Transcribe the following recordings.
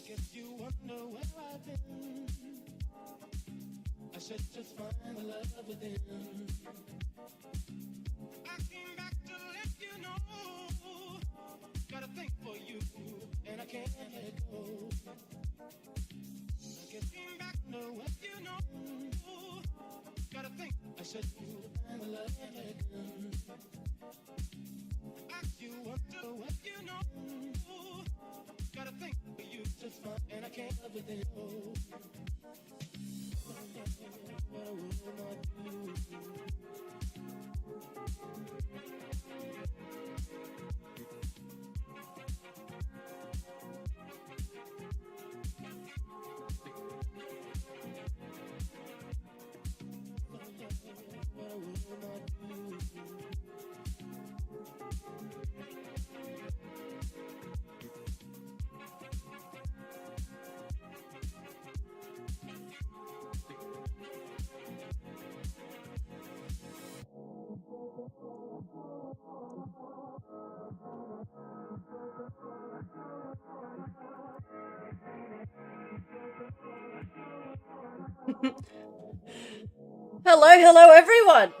guess you wonder where I've been. I should just find the love within. I came back to let you know. Got a thing for you, and I can't let it go. I guess came back to what you know. Got a thing. I should find the love within. You wonder what you know. Got a thing for you just fine, and I can't live with it. What will I do? Hello everyone!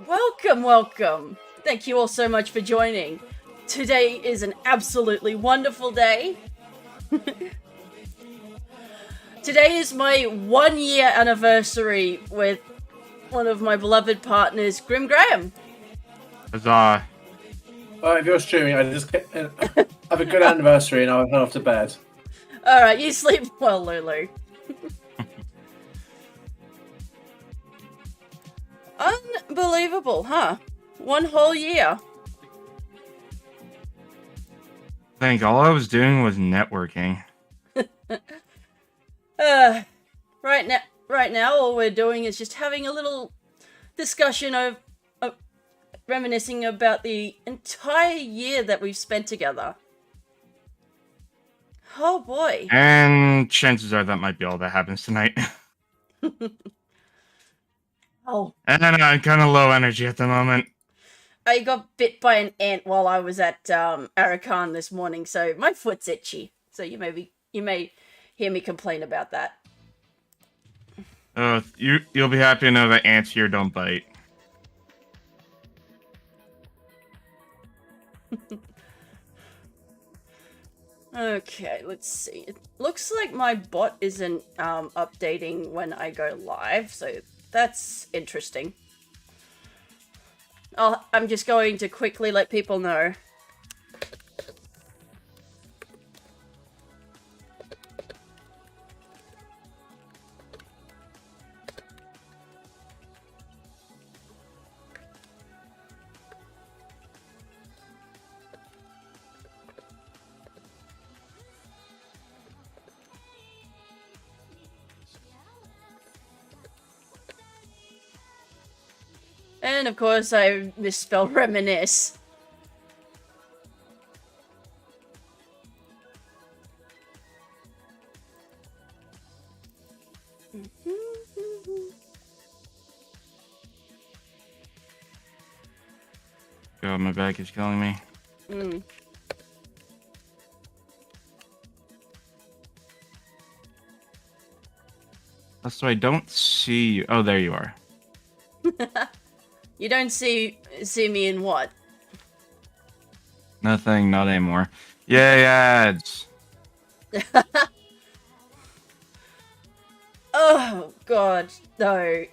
Welcome! Thank you all so much for joining. Today is an absolutely wonderful day. Today is my 1 year anniversary with one of my beloved partners, Grim Graham. Huzzah. Well, if you're streaming, I just have a good anniversary and I'll head off to bed. Alright, you sleep well, Lulu. Unbelievable, huh? 1 whole year. I think all I was doing was networking. Right now, all we're doing is just having a little discussion of reminiscing about the entire year that we've spent together. Oh boy. And chances are that might be all that happens tonight. Oh. And I'm kind of low energy at the moment. I got bit by an ant while I was at Arakan this morning, so my foot's itchy. So you may hear me complain about that. You'll be happy to know that ants here don't bite. Okay, let's see. It looks like my bot isn't updating when I go live, so that's interesting. I'm just going to quickly let people know. And of course, I misspelled reminisce. God, my back is killing me. So I don't see you. Oh, there you are. You don't see me in what? Nothing, not anymore. Yay, ads. Oh god, no.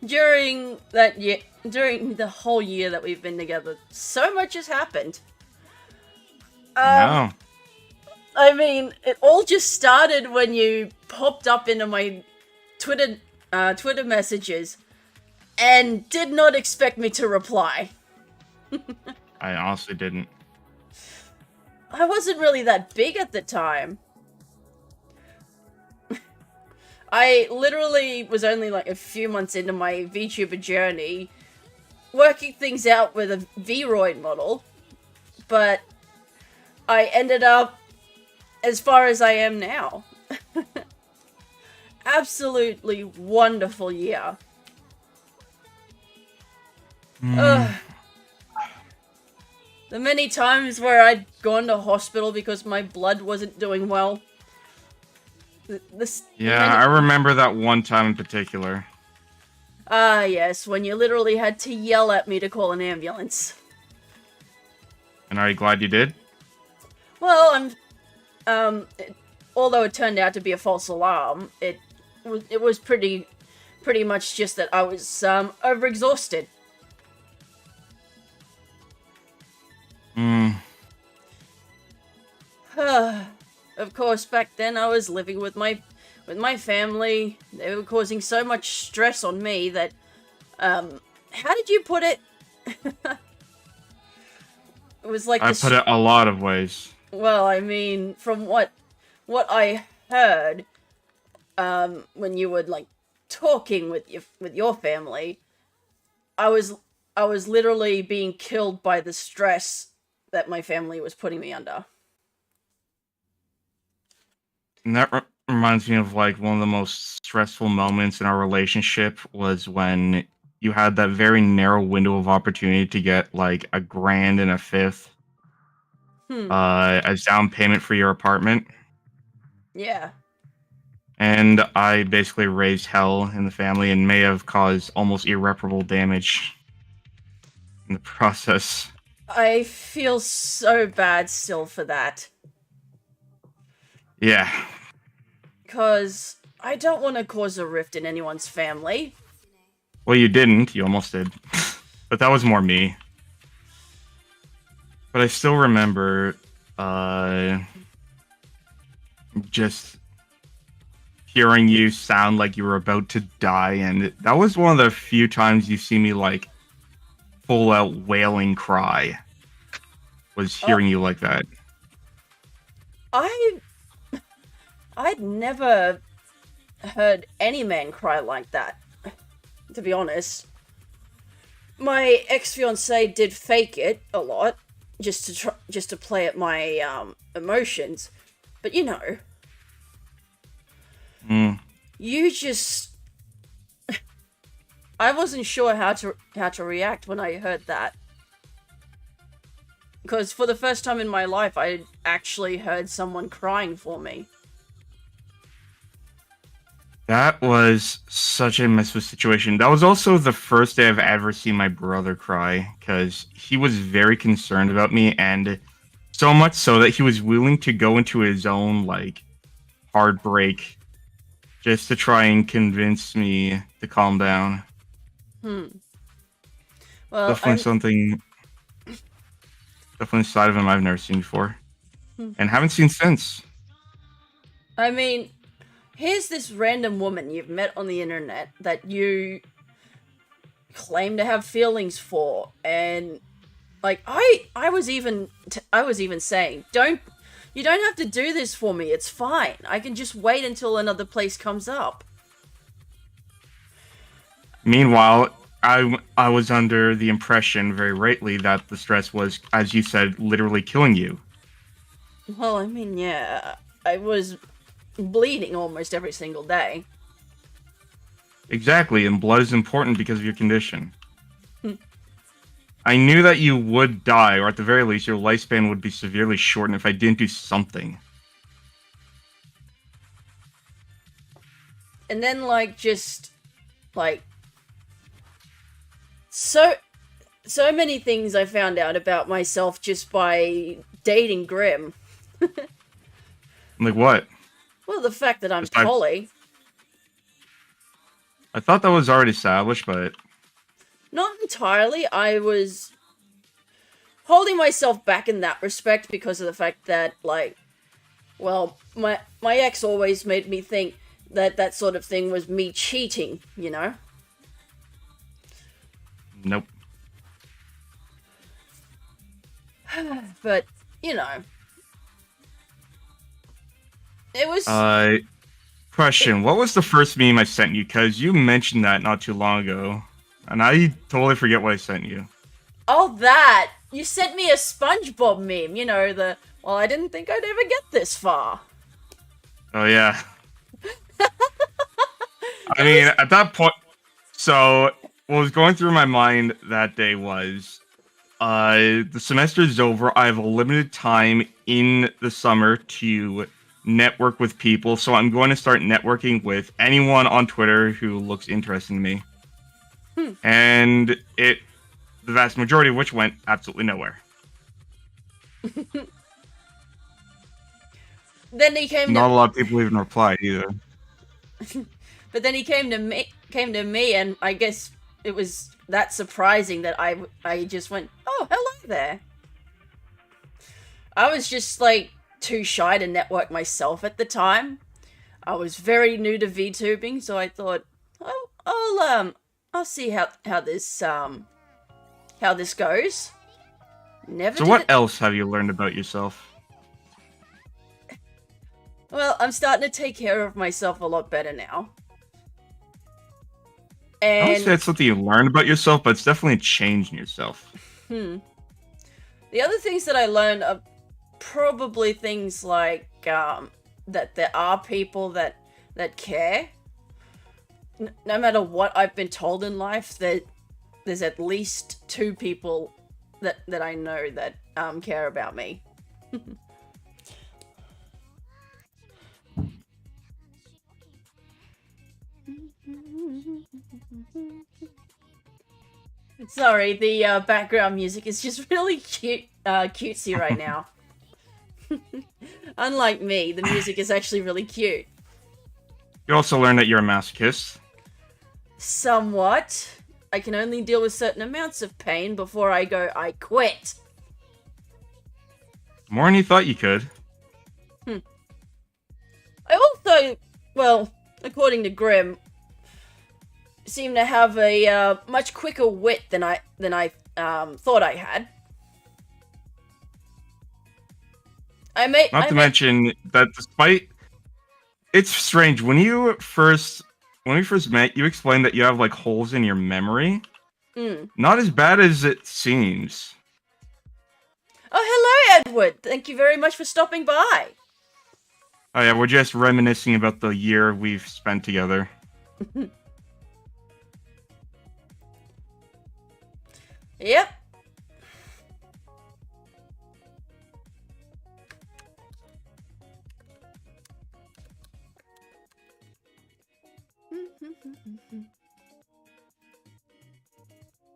During the whole year that we've been together, so much has happened. No. I mean, it all just started when you popped up into my Twitter messages and did not expect me to reply. I honestly didn't. I wasn't really that big at the time. I literally was only like a few months into my VTuber journey, working things out with a Vroid model, but I ended up as far as I am now. Absolutely wonderful year. The many times where I'd gone to hospital because my blood wasn't doing well. This. Yeah, I remember that one time in particular. Ah, yes, when you literally had to yell at me to call an ambulance. And are you glad you did? Well, although it turned out to be a false alarm, it was pretty much just that I was overexhausted. Hmm. Of course, back then I was living with my family. They were causing so much stress on me that, how did you put it? It was like I put it a lot of ways. Well, I mean, from what I heard, when you were like talking with your family, I was literally being killed by the stress that my family was putting me under. And that reminds me of like one of the most stressful moments in our relationship was when you had that very narrow window of opportunity to get like $1.50 as down payment for your apartment. Yeah. And I basically raised hell in the family and may have caused almost irreparable damage in the process. I feel so bad still for that. Yeah. Because I don't want to cause a rift in anyone's family. Well, you didn't. You almost did. But that was more me. But I still remember just hearing you sound like you were about to die, and that was one of the few times you see me like full out wailing cry. Was hearing you like that. I'd never heard any man cry like that, to be honest. My ex-fiancé did fake it a lot, just to play at my emotions. But you know, you just I wasn't sure how to react when I heard that. Because for the first time in my life, I actually heard someone crying for me. That was such a messed situation. That was also the first day I've ever seen my brother cry, because he was very concerned about me, and so much so that he was willing to go into his own, like, heartbreak just to try and convince me to calm down. Well, Definitely a side of him I've never seen before, and haven't seen since. I mean, here's this random woman you've met on the internet that you claim to have feelings for, and like I was even saying, you don't have to do this for me. It's fine. I can just wait until another place comes up. Meanwhile, I was under the impression, very rightly, that the stress was, as you said, literally killing you. Well, I mean, yeah, I was bleeding almost every single day. Exactly, and blood is important because of your condition. I knew that you would die, or at the very least, your lifespan would be severely shortened if I didn't do something. And then, like, just, like, so many things I found out about myself just by dating Grim. Like what? Well, the fact that I'm Just by- poly. I thought that was already established, but Not entirely. I was holding myself back in that respect because of the fact that, like, well, my ex always made me think that sort of thing was me cheating, you know? nope. But, you know. It was... Question, what was the first meme I sent you? Because you mentioned that not too long ago, and I totally forget what I sent you. Oh, that! You sent me a SpongeBob meme, you know, well, I didn't think I'd ever get this far. Oh, yeah. I mean, at that point, so what was going through my mind that day was, the semester is over. I have a limited time in the summer to network with people, so I'm going to start networking with anyone on Twitter who looks interesting to me. And the vast majority of which went absolutely nowhere. Then he came Not to a lot of people even replied either. But then he came to me, and I guess it was that surprising that I just went, "Oh, hello there." I was just like too shy to network myself at the time. I was very new to VTubing, so I thought, "Oh, I'll see how this goes." Never. So what else have you learned about yourself? Well, I'm starting to take care of myself a lot better now. And I wouldn't say it's something you learned about yourself, but it's definitely changed in yourself. the other things that I learned are probably things like that there are people that care. No matter what I've been told in life, there's at least 2 people that I know that care about me. Sorry, the background music is just really cutesy right now. Unlike me, the music is actually really cute. You also learned that you're a masochist. Somewhat. I can only deal with certain amounts of pain before I go, "I quit." More than you thought you could. I also, well, according to Grimm, seem to have a much quicker wit than I thought I had. Not to mention that despite... It's strange, when we first met, you explained that you have like holes in your memory. Not as bad as it seems. Oh, hello, Edward. Thank you very much for stopping by. Oh yeah, we're just reminiscing about the year we've spent together. Yep.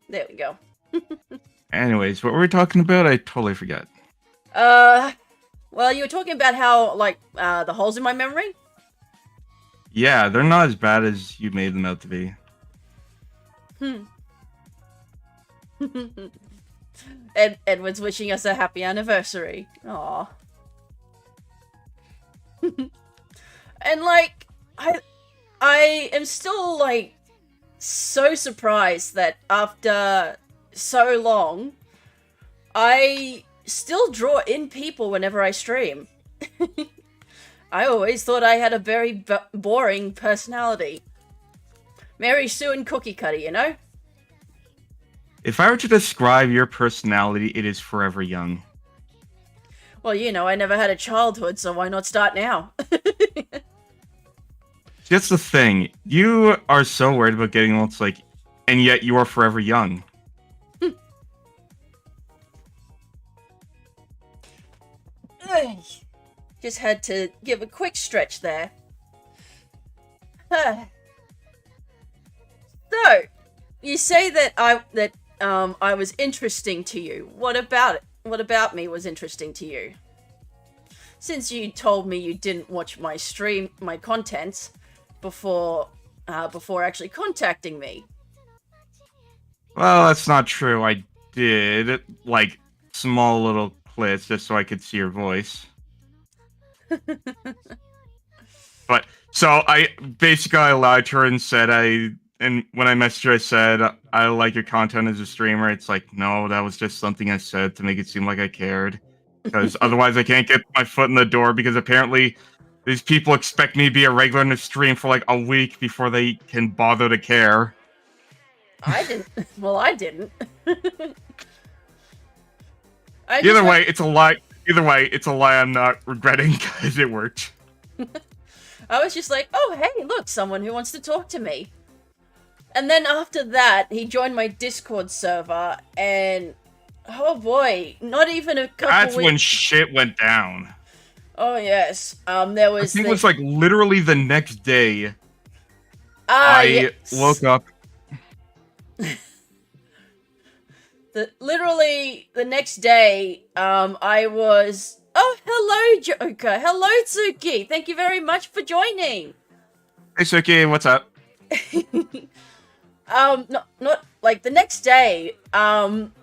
There we go. Anyways, what were we talking about? I totally forgot. Well, you were talking about how, like, the holes in my memory? Yeah, they're not as bad as you made them out to be. Edward's wishing us a happy anniversary. Aww. And, like, I am still, like, so surprised that after so long, I still draw in people whenever I stream. I always thought I had a very boring personality. Mary Sue and Cookie Cutter, you know? If I were to describe your personality, it is forever young. Well, you know, I never had a childhood, so why not start now? That's the thing. You are so worried about getting old, it's like, and yet you are forever young. Just had to give a quick stretch there. So, you say that I was interesting to you. What about it? What about me was interesting to you? Since you told me you didn't watch my contents before actually contacting me. Well, that's not true. I did, like, small little clips just so I could see your voice. But, so I lied to her and said and when I messaged her, I said, "I like your content as a streamer." It's like, no, that was just something I said to make it seem like I cared. Because otherwise I can't get my foot in the door, because apparently these people expect me to be a regular in the stream for like a week before they can bother to care. I didn't. Well, I didn't. Either way, it's a lie. Either way, it's a lie I'm not regretting, because it worked. I was just like, "Oh, hey, look, someone who wants to talk to me." And then after that, he joined my Discord server, and oh boy, not even a couple That's weeks. when shit went down. Oh yes. There I was think it was like literally the next day. I yes. woke up. Literally the next day, I was. Oh, hello, Joker. Hello, Tsuki. Thank you very much for joining. Hey, Suki, what's up? Not like the next day,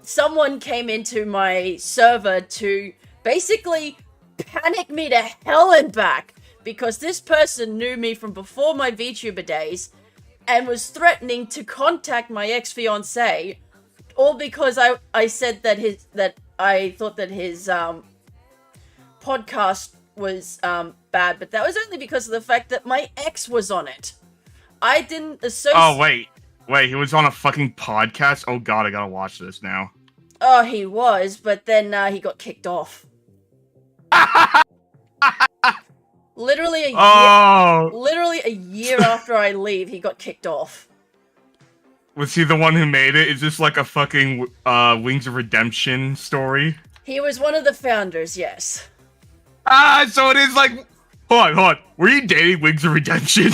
someone came into my server to basically panic me to hell and back because this person knew me from before my VTuber days and was threatening to contact my ex-fiance, all because I said that I thought that his podcast was bad, but that was only because of the fact that my ex was on it. I didn't associate. Oh wait, he was on a fucking podcast. Oh god, I gotta watch this now. Oh, he was, but then he got kicked off. Literally a year. Oh, Literally a year after I leave, he got kicked off. was he the one who made it? Is this like a fucking Wings of Redemption story? He was one of the founders, yes. So it is like. Hold on. Were you dating Wings of Redemption?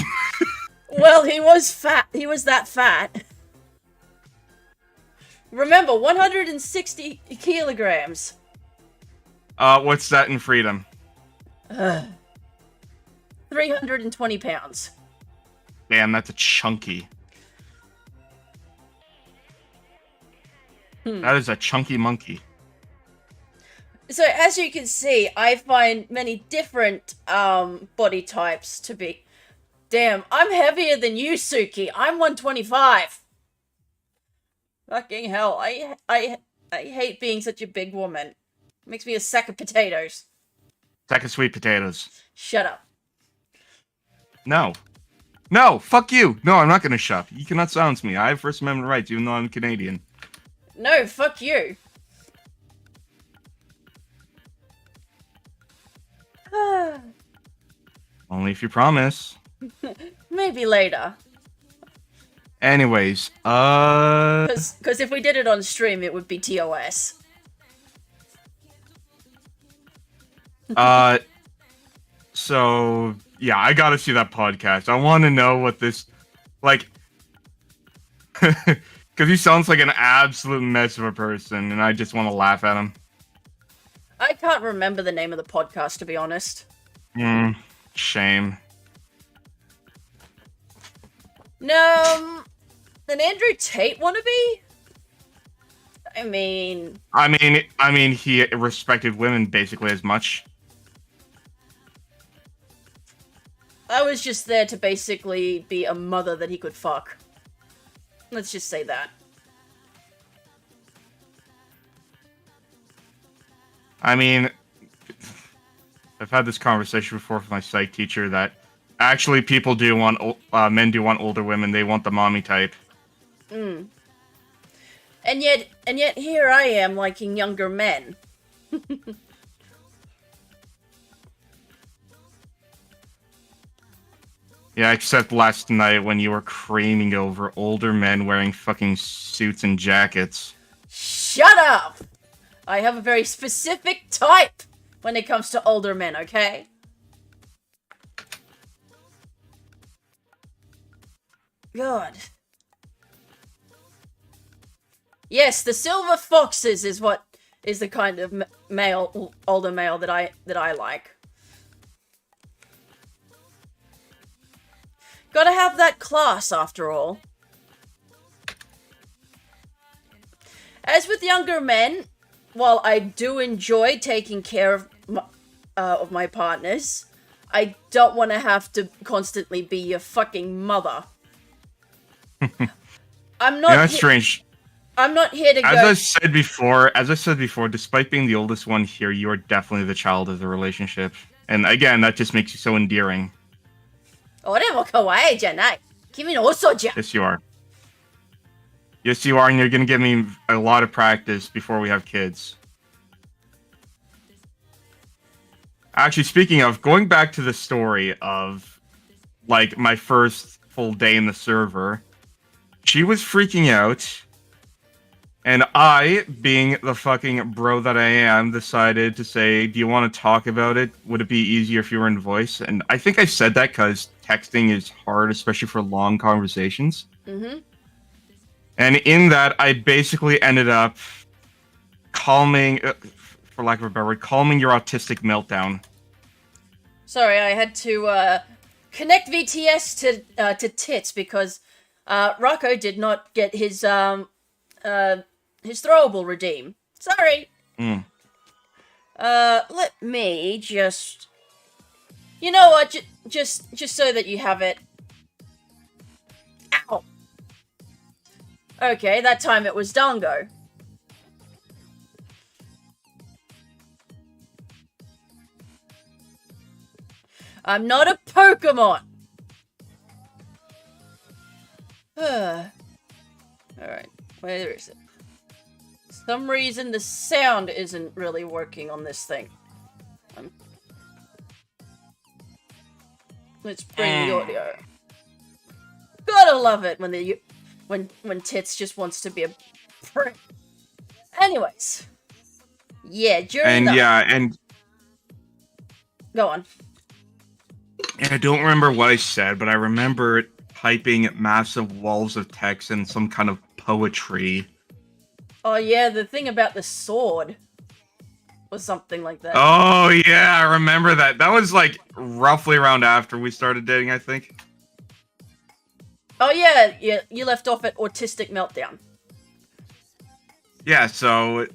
Well, he was fat. He was that fat. Remember, 160 kilograms. What's that in freedom? 320 pounds. Damn, that's a chunky. That is a chunky monkey. So, as you can see, I find many different body types to be... Damn, I'm heavier than you, Suki. I'm 125. Fucking hell, I hate being such a big woman. Makes me a sack of potatoes. Sack of sweet potatoes. Shut up. No. No, fuck you. No, I'm not gonna shut. You cannot silence me. I have First Amendment rights, even though I'm Canadian. No, fuck you. Only if you promise. Maybe later. Anyways, Because if we did it on stream, it would be TOS. So yeah, I gotta see that podcast. I want to know what this, like, because he sounds like an absolute mess of a person, and I just want to laugh at him. I can't remember the name of the podcast, to be honest. Shame. No, an Andrew Tate wannabe? I mean, he respected women basically as much. I was just there to basically be a mother that he could fuck. Let's just say that. I mean, I've had this conversation before with my psych teacher that actually people do want, men do want older women. They want the mommy type. And yet here I am liking younger men. Yeah, except last night when you were creaming over older men wearing fucking suits and jackets. Shut up! I have a very specific type when it comes to older men, okay? God. Yes, the silver foxes is what is the kind of male, older male that I like. Gotta have that class, after all. As with younger men, while I do enjoy taking care of my partners, I don't want to have to constantly be your fucking mother. I'm not. Yeah, that's strange. I'm not here to go. As I said before, despite being the oldest one here, you are definitely the child of the relationship. And again, that just makes you so endearing. 俺も可愛いじゃない。君の嘘じゃ。 Yes, you are. Yes, you are, and you're gonna give me a lot of practice before we have kids. Actually, speaking of, going back to the story of, like, my first full day in the server, she was freaking out. And I, being the fucking bro that I am, decided to say, do you want to talk about it? Would it be easier if you were in voice? And I think I said that because texting is hard, especially for long conversations. Mm-hmm. And in that, I basically ended up calming, for lack of a better word, calming your autistic meltdown. Sorry, I had to connect VTS to tits because Rocco did not get his throwable redeem. Sorry. Let me just. You know what? Just so that you have it. Ow. Okay, that time it was Dango. I'm not a Pokemon. Alright, where is it? For some reason the sound isn't really working on this thing. Let's bring the audio. Gotta love it when Tits just wants to be a prick. Anyways. Yeah, during And Go on. And I don't remember what I said, but I remember typing massive walls of text and some kind of poetry. Oh yeah, the thing about the sword. Was something like that. Oh yeah, I remember that. That was like roughly around after we started dating, I think. Oh yeah, you left off at Autistic Meltdown. Yeah, so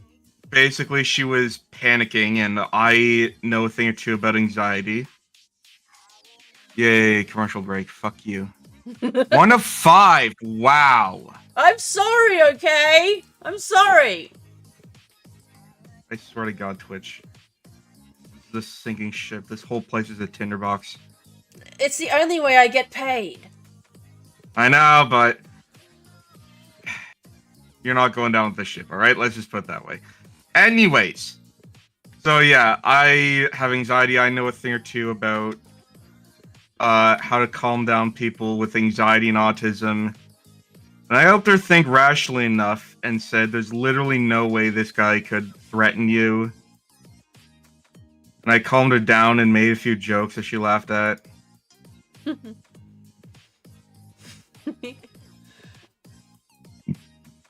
basically she was panicking and I know a thing or two about anxiety. Yay, commercial break. Fuck you. 1 of 5. Wow. I'm sorry, okay? I'm sorry. I swear to God, Twitch. This sinking ship. This whole place is a tinderbox. It's the only way I get paid. I know, but you're not going down with the ship, alright? Let's just put it that way. Anyways. So yeah, I have anxiety. I know a thing or two about how to calm down people with anxiety and autism. And I helped her think rationally enough and said there's literally no way this guy could threaten you. And I calmed her down and made a few jokes that she laughed at. And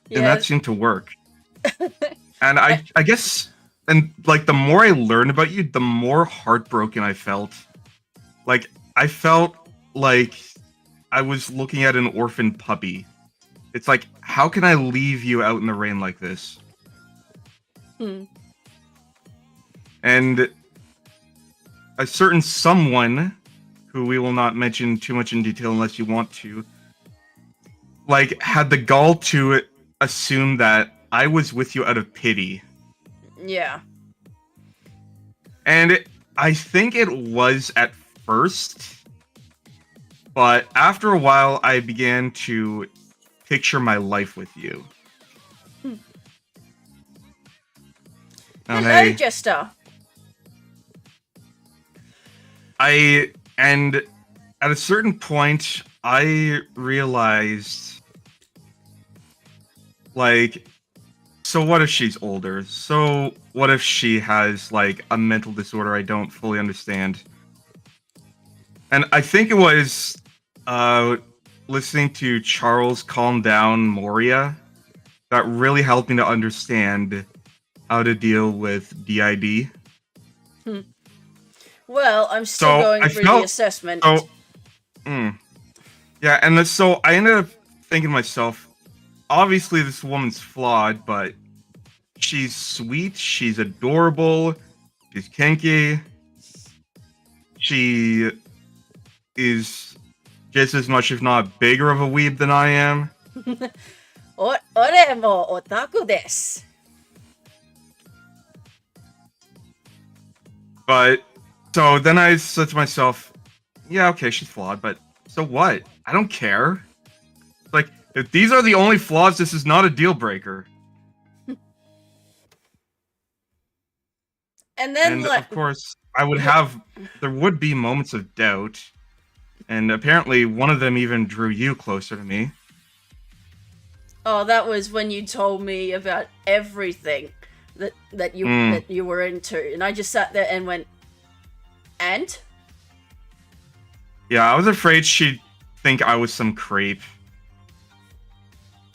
that seemed to work. And I guess, and like the more I learned about you, the more heartbroken I felt. Like, I felt like I was looking at an orphan puppy. It's like, how can I leave you out in the rain like this? And a certain someone, who we will not mention too much in detail unless you want to, like, had the gall to assume that I was with you out of pity. Yeah. And I think it was at first, but after a while I began to picture my life with you. Hello, Jester. And at a certain point, I realized, like, so what if she's older? So what if she has, like, a mental disorder I don't fully understand? And I think it was listening to Charles calm down Moria that really helped me to understand how to deal with DID. Well, I'm still going through the assessment. Yeah, and so I ended up thinking to myself, obviously this woman's flawed, but she's sweet, she's adorable, she's kinky, she is just as much, if not bigger of a weeb than I am. Ore mo otaku desu. But, so then I said to myself, yeah, okay, she's flawed, but so what? I don't care. Like, if these are the only flaws, this is not a deal breaker. And then, of course, there would be moments of doubt. And apparently, one of them even drew you closer to me. Oh, that was when you told me about everything that you were into, and I just sat there and went, and Yeah, I was afraid she'd think I was some creep.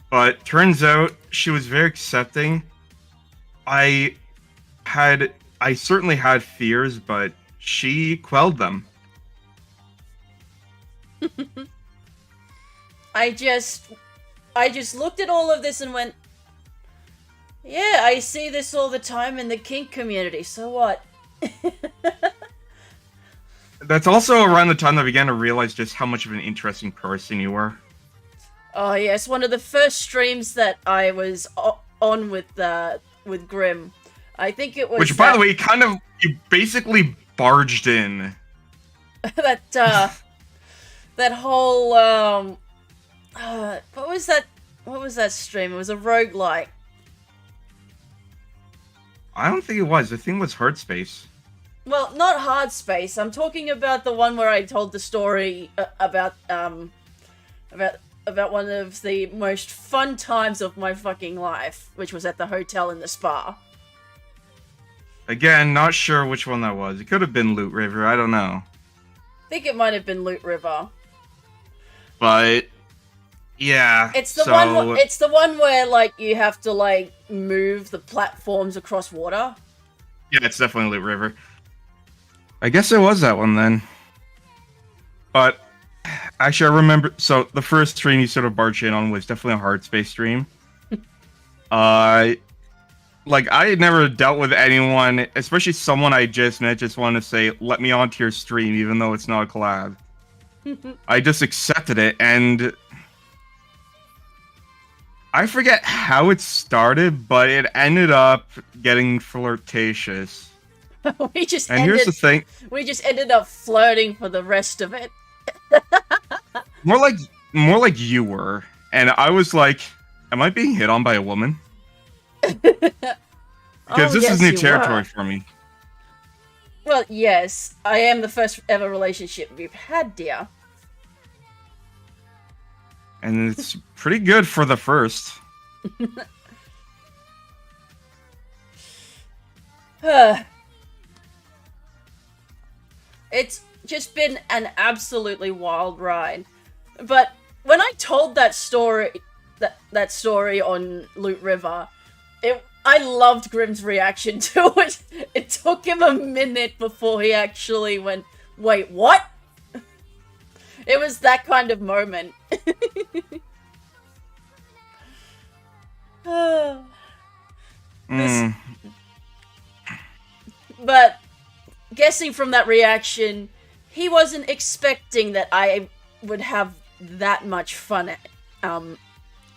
But turns out she was very accepting. I I certainly had fears, but she quelled them. I just looked at all of this and went, yeah, I see this all the time in the kink community. So what? That's also around the time that I began to realize just how much of an interesting person you were. Oh yes, one of the first streams that I was on with Grim. I think it was Which, by the way, you basically barged in. that that whole what was that? What was that stream? It was a roguelike. I don't think it was. I think it was Hard Space. Well, not Hard Space. I'm talking about the one where I told the story about one of the most fun times of my fucking life, which was at the hotel in the spa. Again, not sure which one that was. It could have been Loot River. I don't know. I think it might have been Loot River. But yeah, It's the one. It's the one where like you have to like move the platforms across water. Yeah, it's definitely Loot River. I guess it was that one then. But actually, I remember. So the first stream you sort of barged in on was definitely a Hard Space stream. Like I had never dealt with anyone, especially someone I just met, just wanted to say, "Let me onto your stream," even though it's not a collab. I just accepted it, and I forget how it started, but it ended up getting flirtatious. Here's the thing: we just ended up flirting for the rest of it. more like you were, and I was like, "Am I being hit on by a woman?" Because this is new territory for me. Well, yes, I am the first ever relationship we've had, dear. And it's pretty good for the first. It's just been an absolutely wild ride. But when I told that story on Loot River, I loved Grim's reaction to it. It took him a minute before he actually went, wait, what? It was that kind of moment. But guessing from that reaction, he wasn't expecting that I would have that much fun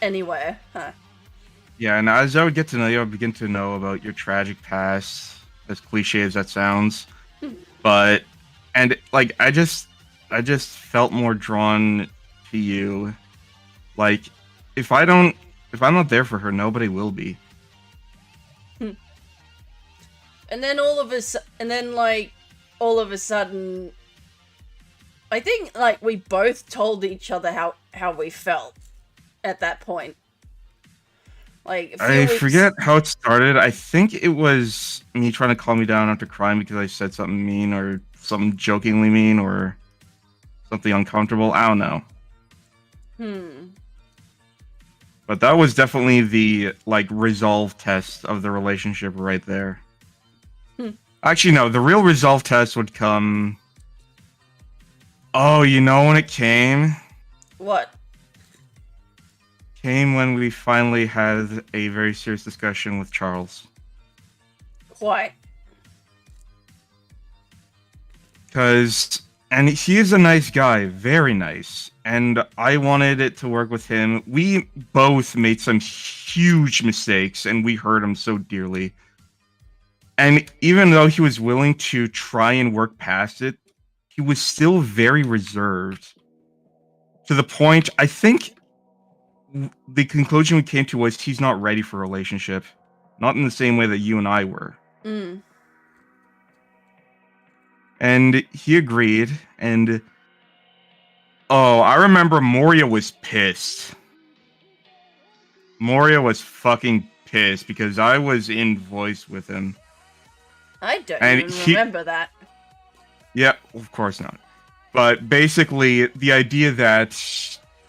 anyway. Huh. Yeah, and as I would get to know you, I would begin to know about your tragic past, as cliche as that sounds. But, and like, I just felt more drawn to you. Like, if I'm not there for her, nobody will be. And then all of a sudden, I think like we both told each other how we felt at that point. Like I forget how it started. I think it was me trying to calm me down after crying because I said something mean or something jokingly mean or something uncomfortable. I don't know. But that was definitely the like resolve test of the relationship right there. Actually, no. The real resolve test would come. Oh, you know when it came? What? Came when we finally had a very serious discussion with Charles. Why? And he is a nice guy, very nice. And I wanted it to work with him. We both made some huge mistakes, and we hurt him so dearly. And even though he was willing to try and work past it, he was still very reserved. To the point, I think the conclusion we came to was he's not ready for a relationship. Not in the same way that you and I were. And he agreed, and oh, I remember Moria was pissed. Moria was fucking pissed because I was in voice with him. I don't And even he- remember that. Yeah, of course not. But basically, the idea that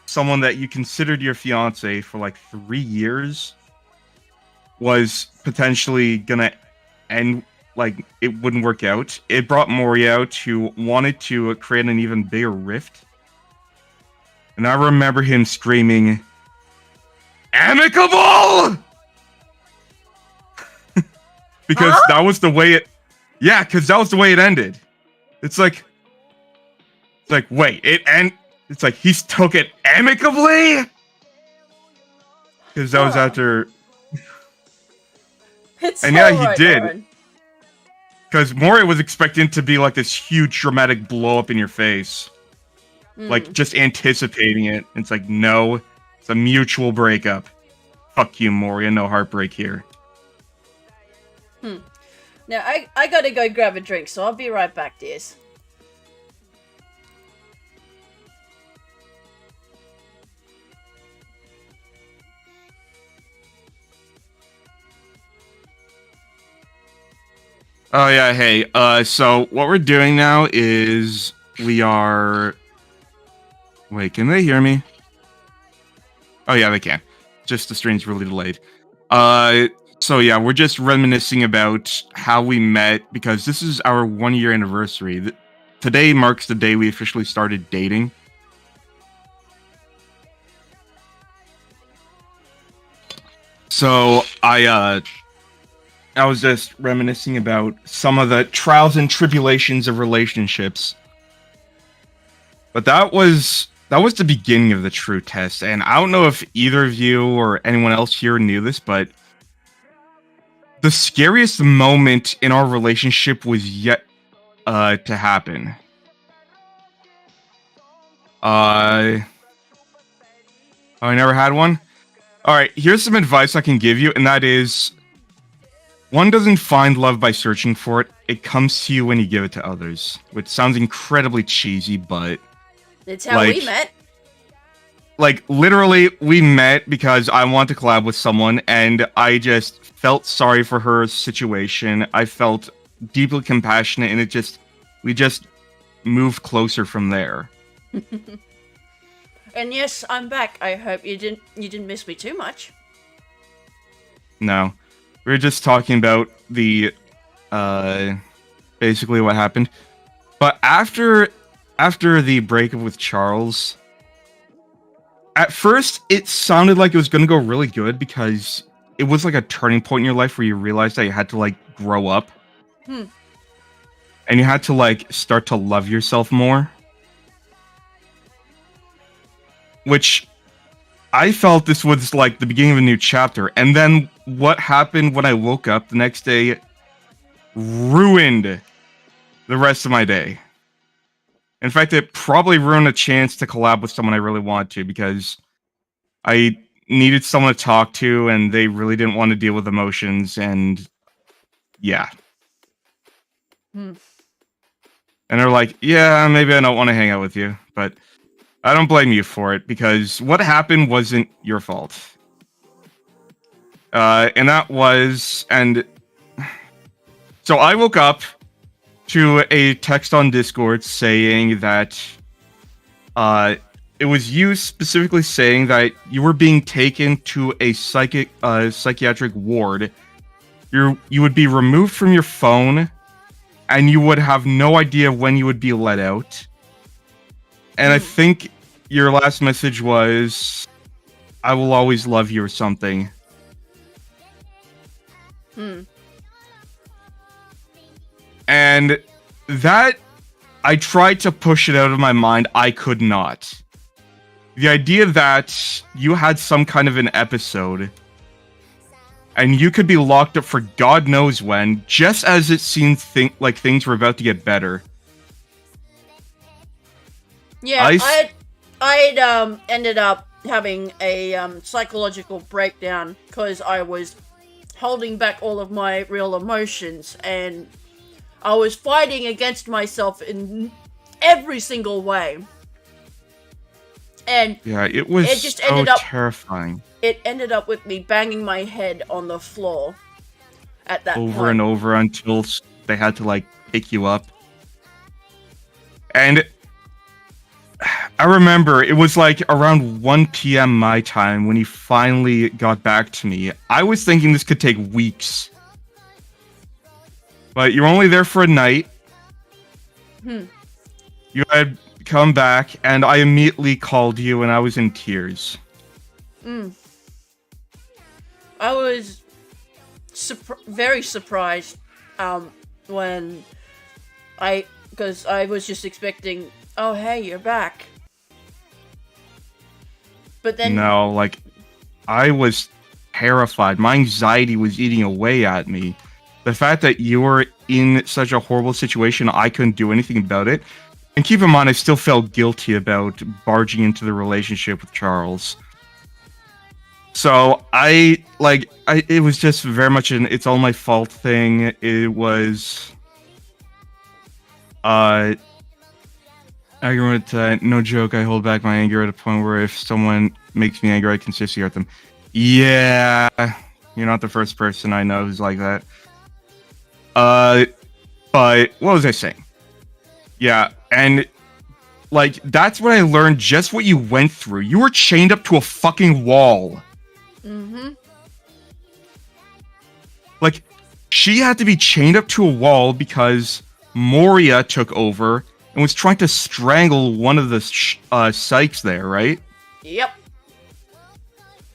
someone that you considered your fiance for like 3 years was potentially gonna end, like, it wouldn't work out. It brought Moria out, who wanted to create an even bigger rift. And I remember him screaming, "Amicable!" Because Huh? that was the way it. Yeah, because that was the way it ended. It's like, wait, it's like he took it amicably. Because that was Huh. after. It's And yeah, he alright, did. Lauren. Because Moria was expecting to be like this huge dramatic blow up in your face, like just anticipating it. It's like, no, it's a mutual breakup. Fuck you, Moria. No heartbreak here. Now, I gotta go grab a drink, so I'll be right back, dears. Oh yeah, hey. So what we're doing now is we are. Wait, can they hear me? Oh yeah, they can. Just the stream's really delayed. So yeah, we're just reminiscing about how we met because this is our 1 year anniversary. Today marks the day we officially started dating. So I was just reminiscing about some of the trials and tribulations of relationships. But that was the beginning of the true test, and I don't know if either of you or anyone else here knew this, but the scariest moment in our relationship was yet to happen. I never had one. All right, here's some advice I can give you, and that is, one doesn't find love by searching for it. It comes to you when you give it to others, which sounds incredibly cheesy, but It's how we Like- met. like literally we met because I wanted to collab with someone and I just felt sorry for her situation. I felt deeply compassionate and we just moved closer from there. And yes, I'm back. I hope you didn't miss me too much. No. We were just talking about the basically what happened. But after the breakup with Charles, at first it sounded like it was going to go really good because it was like a turning point in your life where you realized that you had to like grow up. Hmm. And you had to like start to love yourself more. Which I felt this was like the beginning of a new chapter. And then what happened when I woke up the next day ruined the rest of my day. In fact, it probably ruined a chance to collab with someone I really want to because I needed someone to talk to and they really didn't want to deal with emotions and yeah. Hmm. And they're like, yeah, maybe I don't want to hang out with you, but I don't blame you for it because what happened wasn't your fault. And so I woke up to a text on Discord saying that it was you specifically saying that you were being taken to a psychiatric ward. You would be removed from your phone, and you would have no idea when you would be let out. And I think your last message was, "I will always love you" or something. And that, I tried to push it out of my mind. I could not. The idea that you had some kind of an episode and you could be locked up for God knows when, just as it seemed like things were about to get better. Yeah, I I'd ended up having a psychological breakdown because I was holding back all of my real emotions and I was fighting against myself in every single way. And Yeah, it was It just so ended up- terrifying. it ended up with me banging my head on the floor at that over point. and over until they had to like pick you up. And I remember it was like around 1 p.m. my time when he finally got back to me. I was thinking this could take weeks. But you're only there for a night. You had come back, and I immediately called you, and I was in tears. I was very surprised when because I was just expecting, oh hey, you're back. But then No, like, I was terrified. My anxiety was eating away at me. The fact that you were in such a horrible situation, I couldn't do anything about it. And keep in mind, I still felt guilty about barging into the relationship with Charles. So it was just very much an it's all my fault thing. It was, argument, no joke, I hold back my anger at a point where if someone makes me angry, I can seriously hurt them. Yeah, you're not the first person I know who's like that. But what was I saying? Yeah, and like that's what I learned. Just what you went through. You were chained up to a fucking wall. Like she had to be chained up to a wall because Moria took over and was trying to strangle one of the psychs there, right? Yep.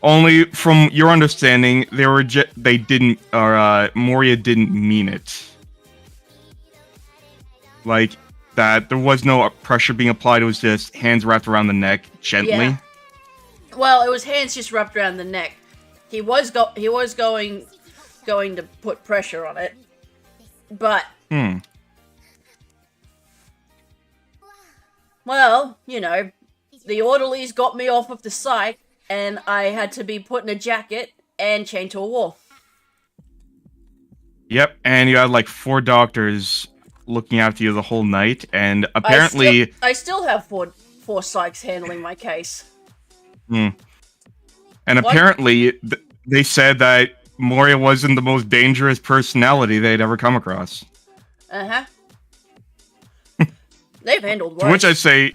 Only from your understanding, they didn't, or Moria didn't mean it. Like that, there was no pressure being applied. It was just hands wrapped around the neck gently. Yeah. Well, it was hands just wrapped around the neck. He was going to put pressure on it, but well, you know, the orderlies got me off of the site, and I had to be put in a jacket and chained to a wall. Yep, and you had like 4 doctors looking after you the whole night, and apparently I still have four psychs handling my case. And apparently they said that Moria wasn't the most dangerous personality they'd ever come across. They've handled worse. To which I say,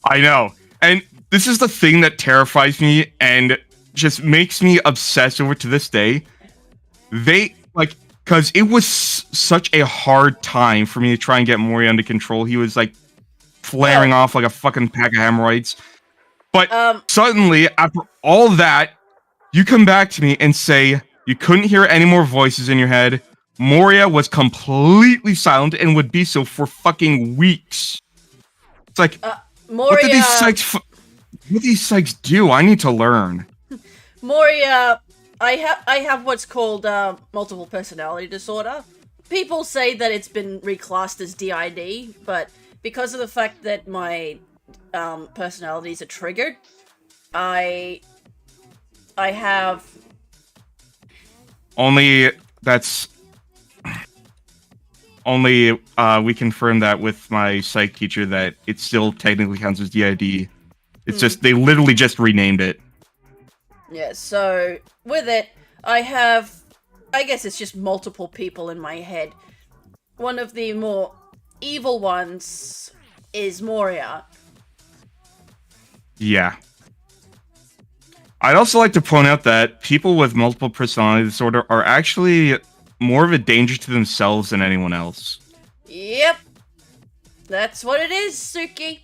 I know. And this is the thing that terrifies me and just makes me obsessed over to this day. They, like, because it was such a hard time for me to try and get Moria under control. He was, like, flaring off like a fucking pack of hemorrhoids. But suddenly, after all that, you come back to me and say you couldn't hear any more voices in your head. Moria was completely silent and would be so for fucking weeks. It's like, Moria, what do these psychs do? I need to learn. Moria, I have what's called multiple personality disorder. People say that it's been reclassed as DID, but because of the fact that my personalities are triggered, I have only we confirmed that with my psych teacher that it still technically counts as DID. It's just they literally just renamed it. Yeah, so with it, I guess it's just multiple people in my head. One of the more evil ones is Moria. Yeah. I'd also like to point out that people with multiple personality disorder are actually more of a danger to themselves than anyone else. Yep. That's what it is, Suki.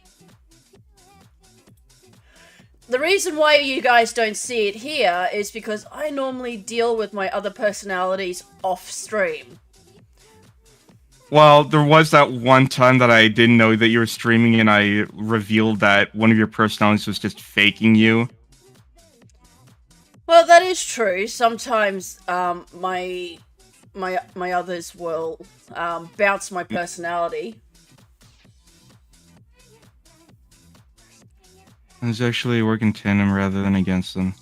The reason why you guys don't see it here is because I normally deal with my other personalities off-stream. Well, there was that one time that I didn't know that you were streaming and I revealed that one of your personalities was just faking you. Well, that is true. Sometimes my others will bounce my personality. It's actually work in tandem rather than against them.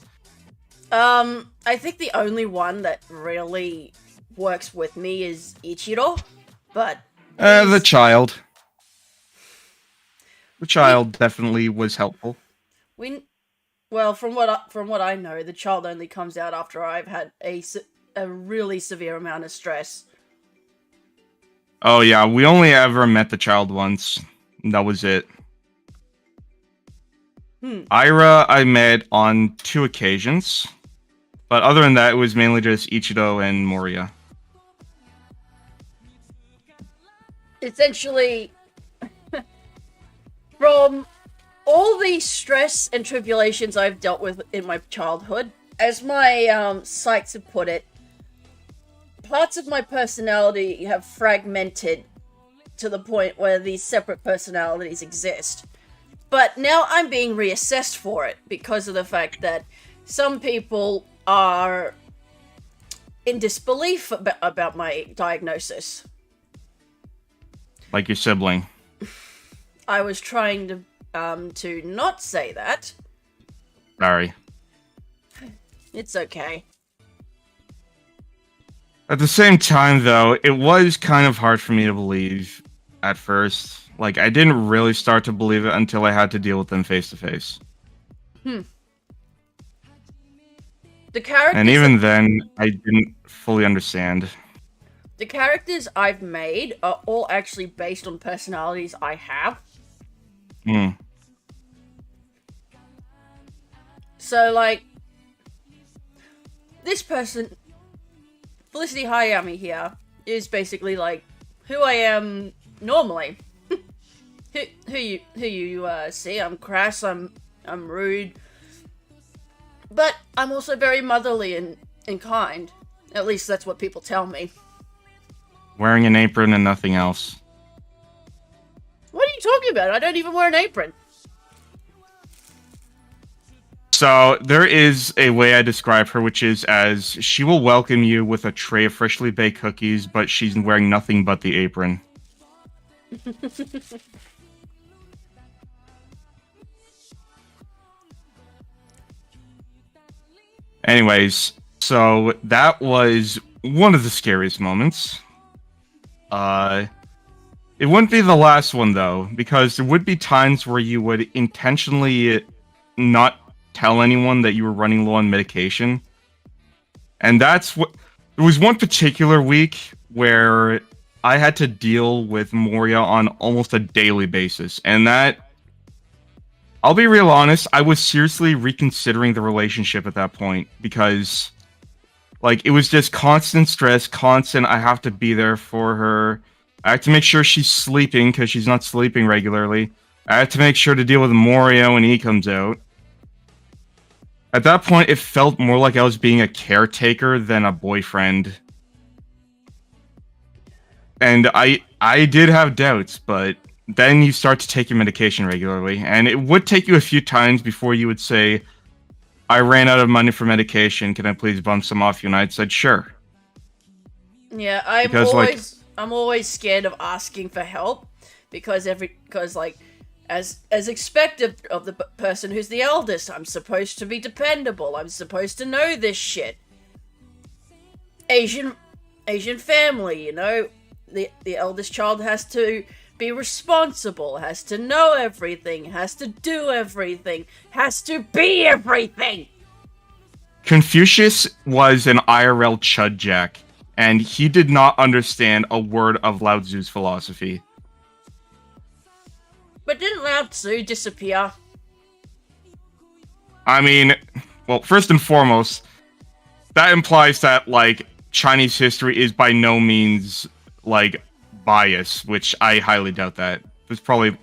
I think the only one that really works with me is Ichiro, but the child. The child definitely was helpful. Well, from what I know, the child only comes out after I've had a really severe amount of stress. Oh yeah, we only ever met the child once. That was it. Ira, I met on 2 occasions, but other than that, it was mainly just Ichido and Moria. Essentially, from all the stress and tribulations I've dealt with in my childhood, as my sites have put it, parts of my personality have fragmented to the point where these separate personalities exist. But now I'm being reassessed for it because of the fact that some people are in disbelief about my diagnosis. Like your sibling. I was trying to not say that. Sorry. It's okay. At the same time, though, it was kind of hard for me to believe at first. Like, I didn't really start to believe it until I had to deal with them face to face. The characters, And even then, I didn't fully understand. the characters I've made are all actually based on personalities I have. Hmm. So, like, this person, Felicity Hayami here, is basically like who I am normally. who you see? I'm crass. I'm rude, but I'm also very motherly and kind. At least that's what people tell me. Wearing an apron and nothing else. What are you talking about? I don't even wear an apron. So, there is a way I describe her, which is as she will welcome you with a tray of freshly baked cookies, but she's wearing nothing but the apron. Anyways, so that was one of the scariest moments. It wouldn't be the last one though, because there would be times where you would intentionally not tell anyone that you were running low on medication. And that's what there was one particular week where I had to deal with Moria on almost a daily basis, and that I'll be real honest, I was seriously reconsidering the relationship at that point because like it was just constant stress, constant I have to be there for her. I have to make sure she's sleeping because she's not sleeping regularly. I have to make sure to deal with Moria when he comes out. At that point, it felt more like I was being a caretaker than a boyfriend. And I did have doubts, but then you start to take your medication regularly. And it would take you a few times before you would say, I ran out of money for medication. Can I please bump some off you? And I'd said, sure. Yeah, I'm always scared of asking for help because as expected of the person who's the eldest, I'm supposed to be dependable. I'm supposed to know this shit. Asian family, you know, the eldest child has to be responsible, has to know everything, has to do everything, has to be everything. Confucius was an IRL chudjack, and he did not understand a word of Lao Tzu's philosophy. But didn't Lao Tzu disappear? I mean, well, first and foremost, that implies that, like, Chinese history is by no means, like, biased, which I highly doubt that. There's probably...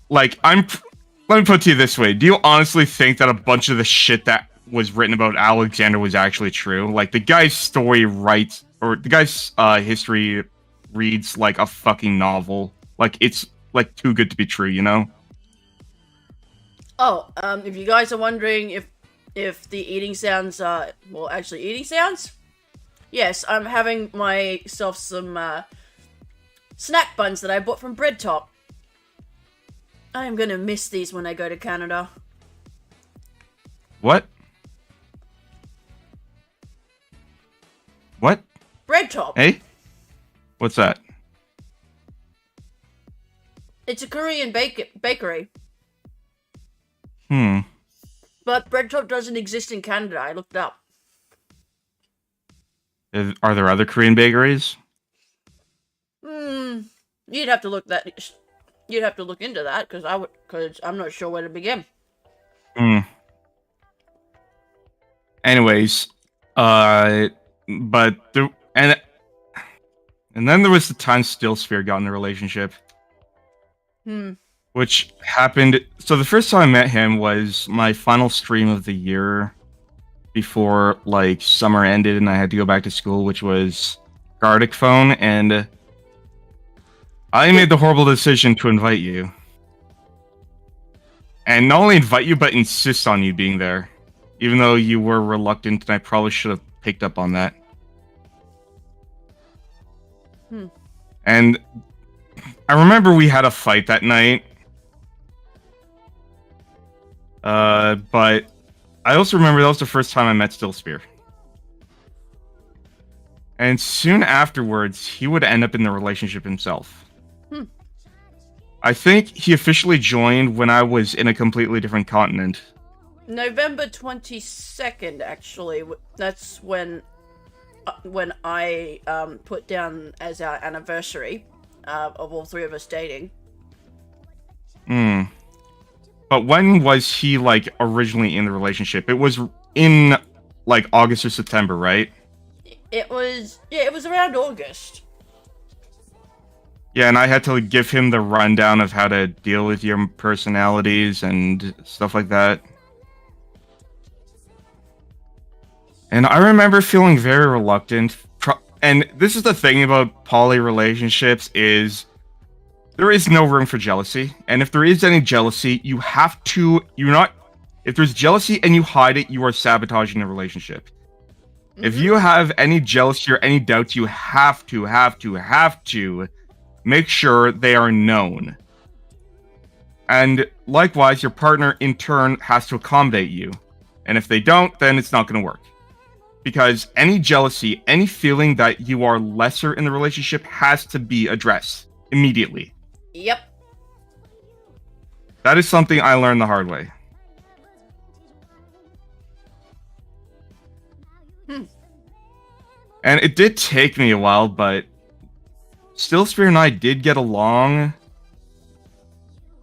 Like, let me put it to you this way. Do you honestly think that a bunch of the shit that was written about Alexander was actually true? Like, the guy's story writes... Or the guy's history reads like a fucking novel. Like, it's, like, too good to be true, you know? Oh, if you guys are wondering if the eating sounds are, well, actually eating sounds? Yes, I'm having myself some snack buns that I bought from Bread Top. I am gonna miss these when I go to Canada. What? What? Bread Top. Hey? What's that? It's a Korean bakery. Hmm. But Bread Top doesn't exist in Canada. I looked up. Are there other Korean bakeries? Hmm. You'd have to look that. You'd have to look into that because I'm not sure where to begin. Hmm. Anyways, but there and then there was the time Still Sphere got in the relationship, Hmm. which happened. So the first time I met him was my final stream of the year before like summer ended and I had to go back to school, which was Gartic Phone, and I made the horrible decision to invite you. And not only invite you, but insist on you being there. Even though you were reluctant, and I probably should have picked up on that. Hmm. And I remember we had a fight that night. But I also remember that was the first time I met Still Spear. And soon afterwards, he would end up in the relationship himself. Hmm. I think he officially joined when I was in a completely different continent. November 22nd, actually. That's when I put down as our anniversary of all three of us dating. Hmm. But when was he, like, originally in the relationship? It was in, like, August or September, right? It was around August. Yeah, and I had to give him the rundown of how to deal with your personalities and stuff like that. And I remember feeling very reluctant. And this is the thing about poly relationships is there is no room for jealousy. And if there is any jealousy, if there's jealousy and you hide it, you are sabotaging the relationship. Mm-hmm. If you have any jealousy or any doubts, you have to make sure they are known. And likewise, your partner in turn has to accommodate you. And if they don't, then it's not going to work. Because any jealousy, any feeling that you are lesser in the relationship has to be addressed immediately. Yep. That is something I learned the hard way. And it did take me a while, but Still Spear and I did get along.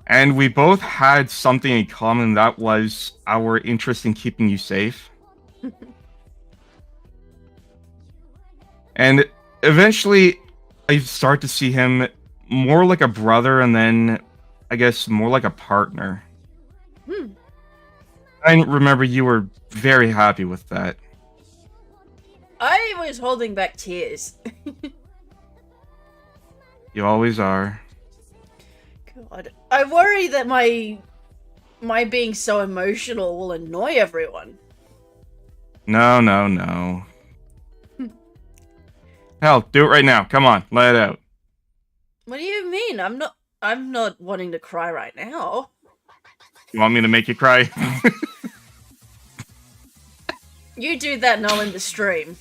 And we both had something in common, that was our interest in keeping you safe. And eventually, I start to see him more like a brother, and then, I guess, more like a partner. I remember you were very happy with that. I was holding back tears. You always are. God, I worry that my being so emotional will annoy everyone. No. Hell, do it right now. Come on, let it out. What do you mean? I'm not wanting to cry right now. You want me to make you cry? You do that and I'll end the stream.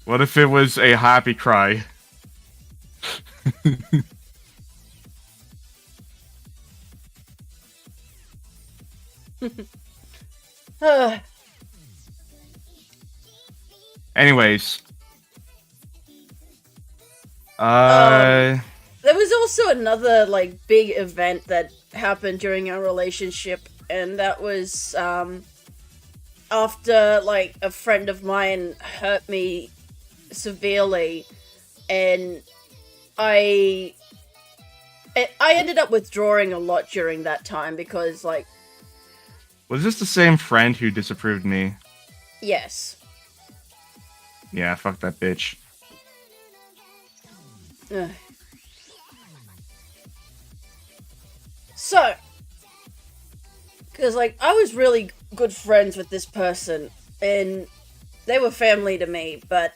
What if it was a happy cry? Anyways. There was also another, like, big event that happened during our relationship, and that was, after, like, a friend of mine hurt me severely, and I ended up withdrawing a lot during that time because, like... Was this the same friend who disapproved me? Yes. Yeah, fuck that bitch. Ugh. So, because, like, I was really good friends with this person, and they were family to me, but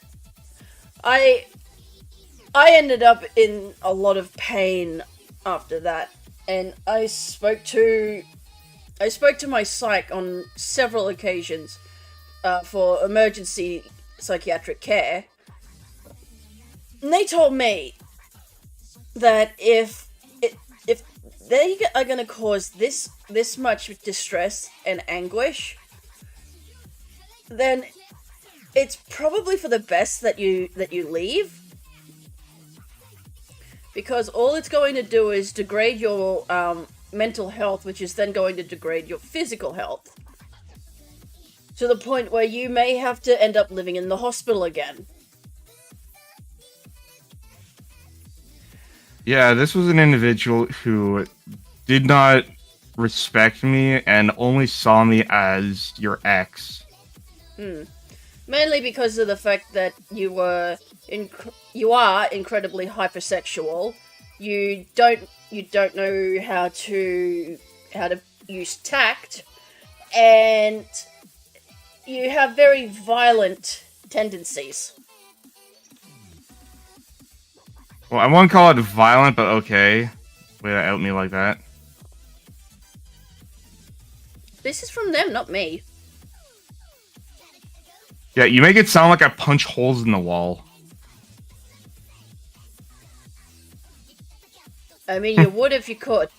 I ended up in a lot of pain after that, and I spoke to my psych on several occasions for emergency psychiatric care, and they told me that if they are going to cause this much distress and anguish, then it's probably for the best that you leave, because all it's going to do is degrade your mental health, which is then going to degrade your physical health, to the point where you may have to end up living in the hospital again. Yeah, this was an individual who did not respect me and only saw me as your ex. Mainly because of the fact that you are incredibly hypersexual. You don't know how to use tact, and you have very violent tendencies. Well, I won't call it violent, but okay. Way to out me like that. This is from them, not me. Yeah, you make it sound like I punch holes in the wall. I mean, you would if you could.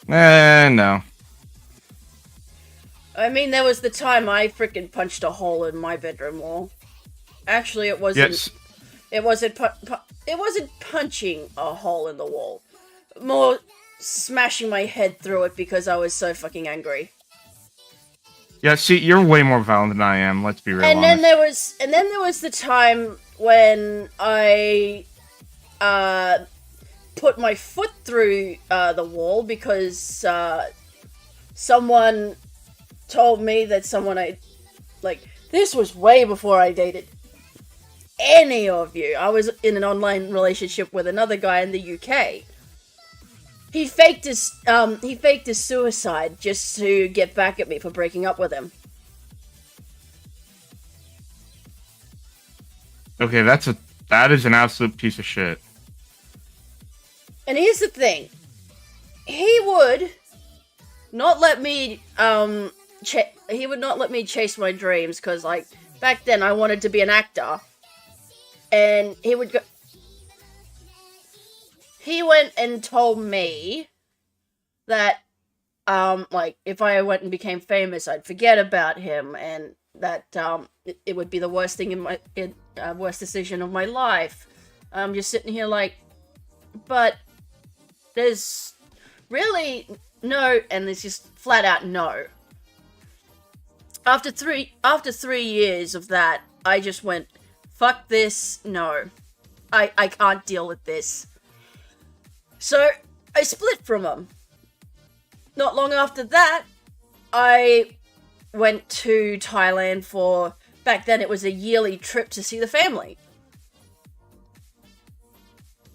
No. I mean, there was the time I frickin' punched a hole in my bedroom wall. Actually, it wasn't. Yes. It wasn't punching a hole in the wall. More smashing my head through it because I was so fucking angry. Yeah, see, you're way more violent than I am. Let's be real. And honest. then there was the time when I put my foot through the wall because someone told me that this was way before I dated any of you. I was in an online relationship with another guy in the UK. He faked his suicide just to get back at me for breaking up with him. Okay, that is an absolute piece of shit. And here's the thing. He would not let me chase my dreams, because back then I wanted to be an actor. And he went and told me that, if I went and became famous, I'd forget about him, and that, it would be the worst thing worst decision of my life. I'm just sitting here but there's really no, and there's just flat out no. After 3 years of that, I just went, fuck this, no. I can't deal with this. So, I split from him. Not long after that, I went to Thailand for, back then it was a yearly trip to see the family.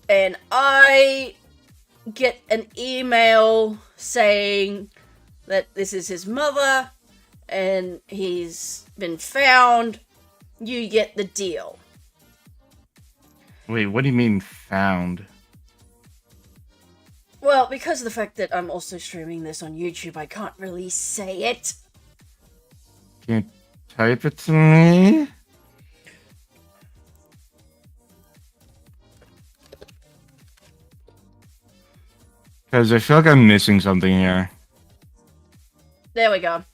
And I get an email saying that this is his mother, and he's been found. You get the deal. Wait, what do you mean found? Well, because of the fact that I'm also streaming this on YouTube, I can't really say it. Can you type it to me? Because I feel like I'm missing something here. There we go.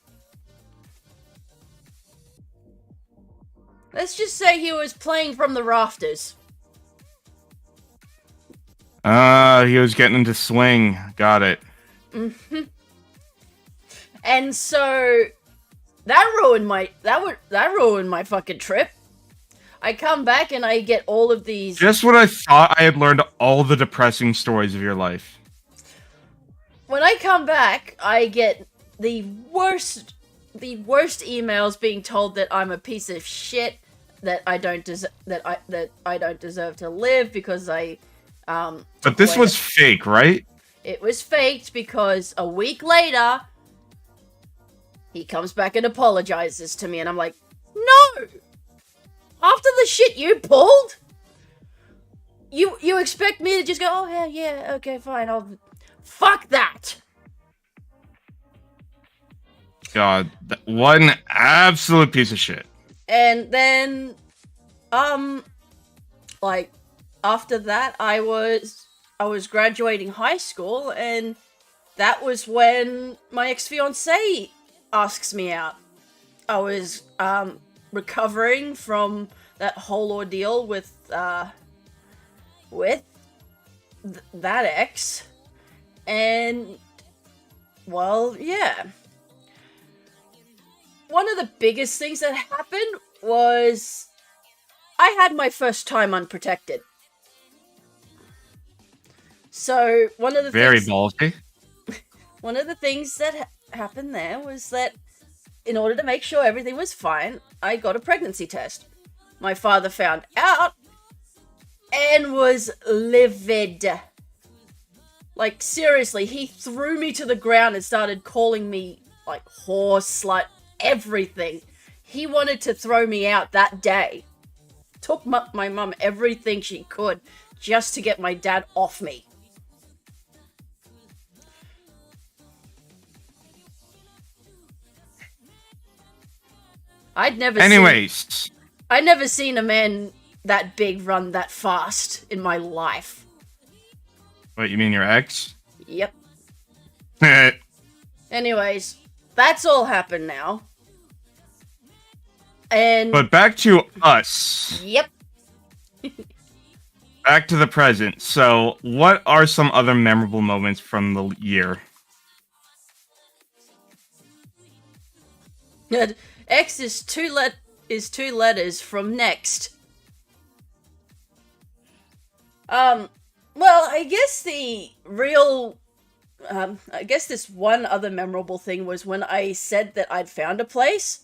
Let's just say he was playing from the rafters. He was getting into swing. Got it. Mm-hmm. And so that ruined my fucking trip. I come back and I get all of these. Just when I thought I had learned all the depressing stories of your life. When I come back, I get the worst emails being told that I'm a piece of shit, that I don't deserve to live because I But this was fake, right? It was faked because a week later he comes back and apologizes to me, and I'm like, no! After the shit you pulled? You expect me to just go, oh yeah, okay, fine, fuck that! God, what an absolute piece of shit. And then, after that, I was I was graduating high school, and that was when my ex-fiance asks me out. I was recovering from that whole ordeal with that ex, and well, yeah. One of the biggest things that happened was I had my first time unprotected. So one of the Very things, ballsy. one of the things that happened there was that in order to make sure everything was fine, I got a pregnancy test. My father found out and was livid. Like, seriously, he threw me to the ground and started calling me, like, whore, slut, everything. He wanted to throw me out that day. Took my mum everything she could just to get my dad off me. I'd never seen a man that big run that fast in my life. What, you mean your ex? Yep. Anyways, that's all happened now. And But back to us. yep. Back to the present. So, what are some other memorable moments from the year? X is two letters from next. Well, I guess I guess this one other memorable thing was when I said that I'd found a place.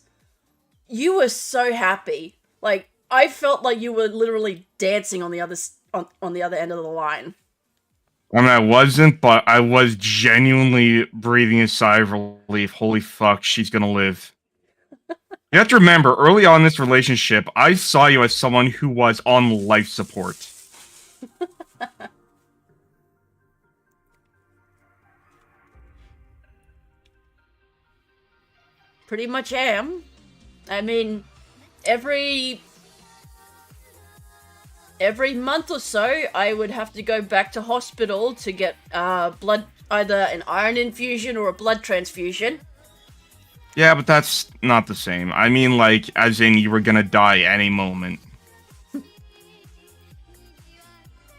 You were so happy. Like, I felt like you were literally dancing on the other on the other end of the line. I mean, I wasn't, but I was genuinely breathing a sigh of relief. Holy fuck, she's gonna live. You have to remember, early on in this relationship, I saw you as someone who was on life support. Pretty much am. I mean, every month or so, I would have to go back to hospital to get blood, either an iron infusion or a blood transfusion. Yeah, but that's not the same. I mean, like, as in you were gonna die any moment.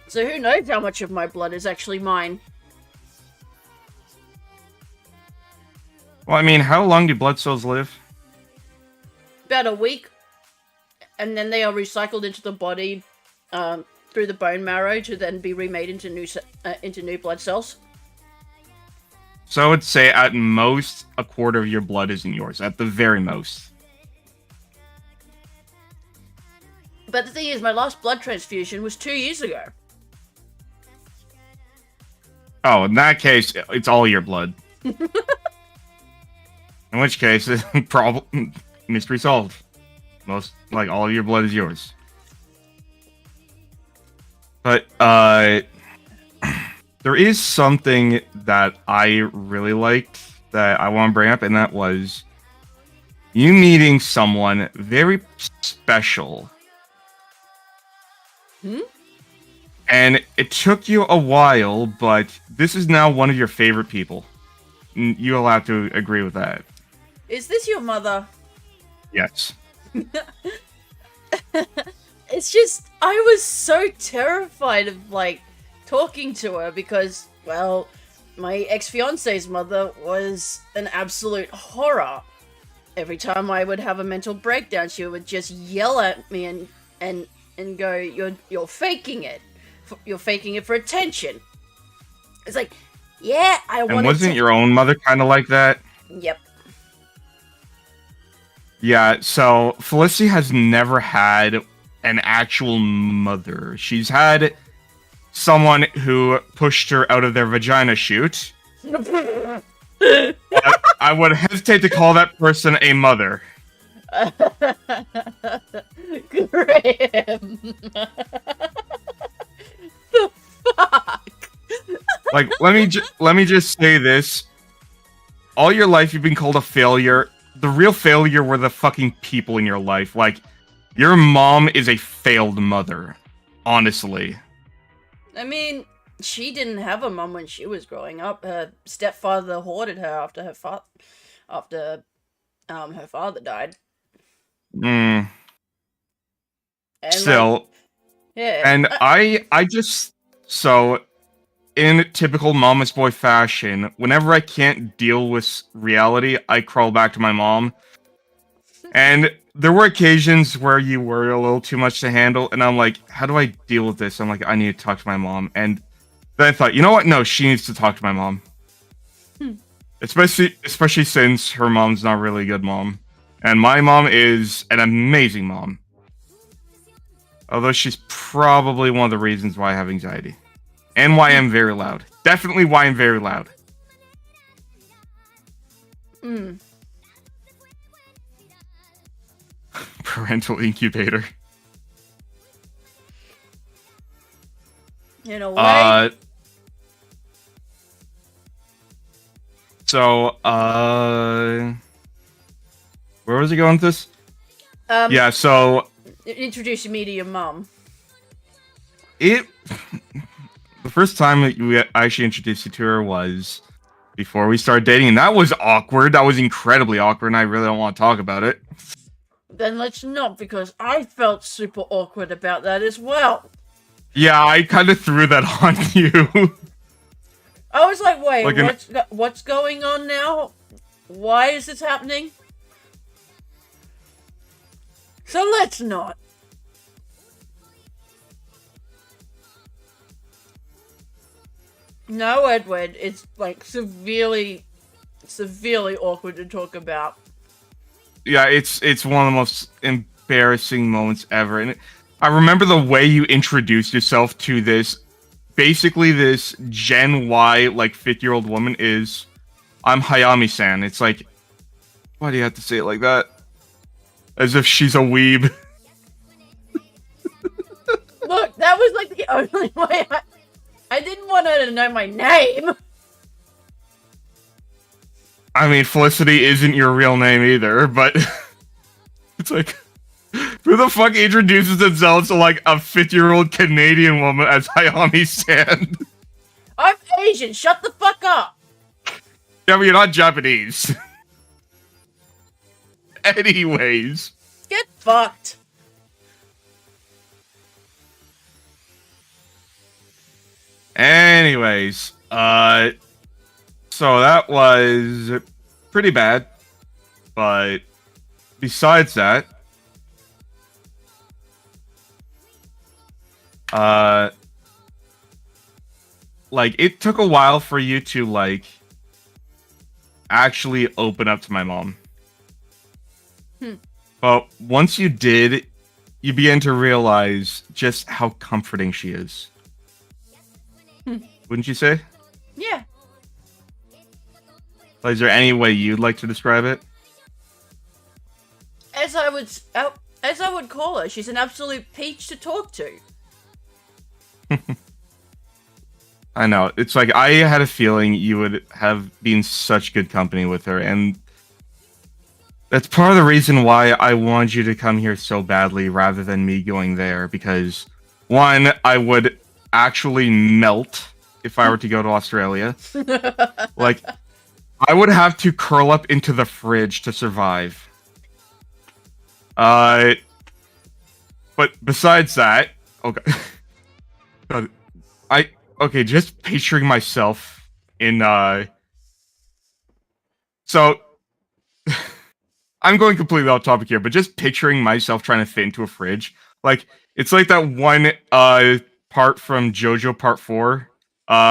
So who knows how much of my blood is actually mine? Well, I mean, how long do blood cells live? About a week, and then they are recycled into the body through the bone marrow to then be remade into new blood cells. So I would say at most a quarter of your blood is in yours. At the very most. But the thing is, my last blood transfusion was 2 years ago. Oh, in that case, it's all your blood. In which case, problem mystery solved. Most, like, all of your blood is yours. But, there is something that I really liked that I want to bring up, and that was you meeting someone very special. And it took you a while, but this is now one of your favorite people. You'll have to agree with that. Is this your mother? Yes. It's just, I was so terrified of, like, talking to her because, well, my ex-fiance's mother was an absolute horror. Every time I would have a mental breakdown, she would just yell at me and go, "You're faking it. You're faking it for attention." It's like, yeah, I want. And wasn't your own mother kind of like that? Yep. Yeah, so Felicity has never had an actual mother. She's had someone who pushed her out of their vagina chute. But I would hesitate to call that person a mother. Graham. The fuck? Like, let me just say this. All your life you've been called a failure. The real failure were the fucking people in your life. Like, your mom is a failed mother. Honestly. I mean, she didn't have a mum when she was growing up. Her stepfather hoarded her after her her father died. Mm, And still, yeah. and I just so in typical mama's boy fashion, whenever I can't deal with reality, I crawl back to my mom. And there were occasions where you were a little too much to handle, and I'm like, how do I deal with this? I'm like, I need to talk to my mom. And then I thought, you know what? No, she needs to talk to my mom. Especially since her mom's not really a good mom. And my mom is an amazing mom. Although she's probably one of the reasons why I have anxiety. And why I'm very loud. Definitely why I'm very loud. Parental incubator. In a way. Where was he going with this? Yeah, so Introducing me to your mum. the first time that we actually introduced you to her was before we started dating, and that was awkward. That was incredibly awkward, and I really don't want to talk about it. Then let's not, because I felt super awkward about that as well. Yeah, I kind of threw that on you. I was like, wait, Like what's going on now? Why is this happening? So let's not. No, Edward, it's like severely awkward to talk about. Yeah, it's one of the most embarrassing moments ever. And I remember the way you introduced yourself to this, basically this Gen Y, like 50-year-old woman is, I'm Hayami-san. It's like, why do you have to say it like that? As if she's a weeb. Look, that was like the only way I didn't want her to know my name. I mean, Felicity isn't your real name either, but it's like, who the fuck introduces themselves to like a 50-year-old Canadian woman as Hayami-san? I'm Asian, shut the fuck up. Yeah, but you're not Japanese. Anyways. Get fucked. Anyways, so that was pretty bad, but besides that, like, it took a while for you to, like, actually open up to my mom. But once you did, you began to realize just how comforting she is. Wouldn't you say? Yeah. Is there any way you'd like to describe it? As I would call her, she's an absolute peach to talk to. I know. It's like, I had a feeling you would have been such good company with her, and that's part of the reason why I wanted you to come here so badly rather than me going there, because, one, I would actually melt if I were to go to Australia. Like, I would have to curl up into the fridge to survive. But besides that, okay. God, okay, just picturing myself in, so, I'm going completely off topic here, but just picturing myself trying to fit into a fridge, like, it's like that one, part from JoJo Part 4,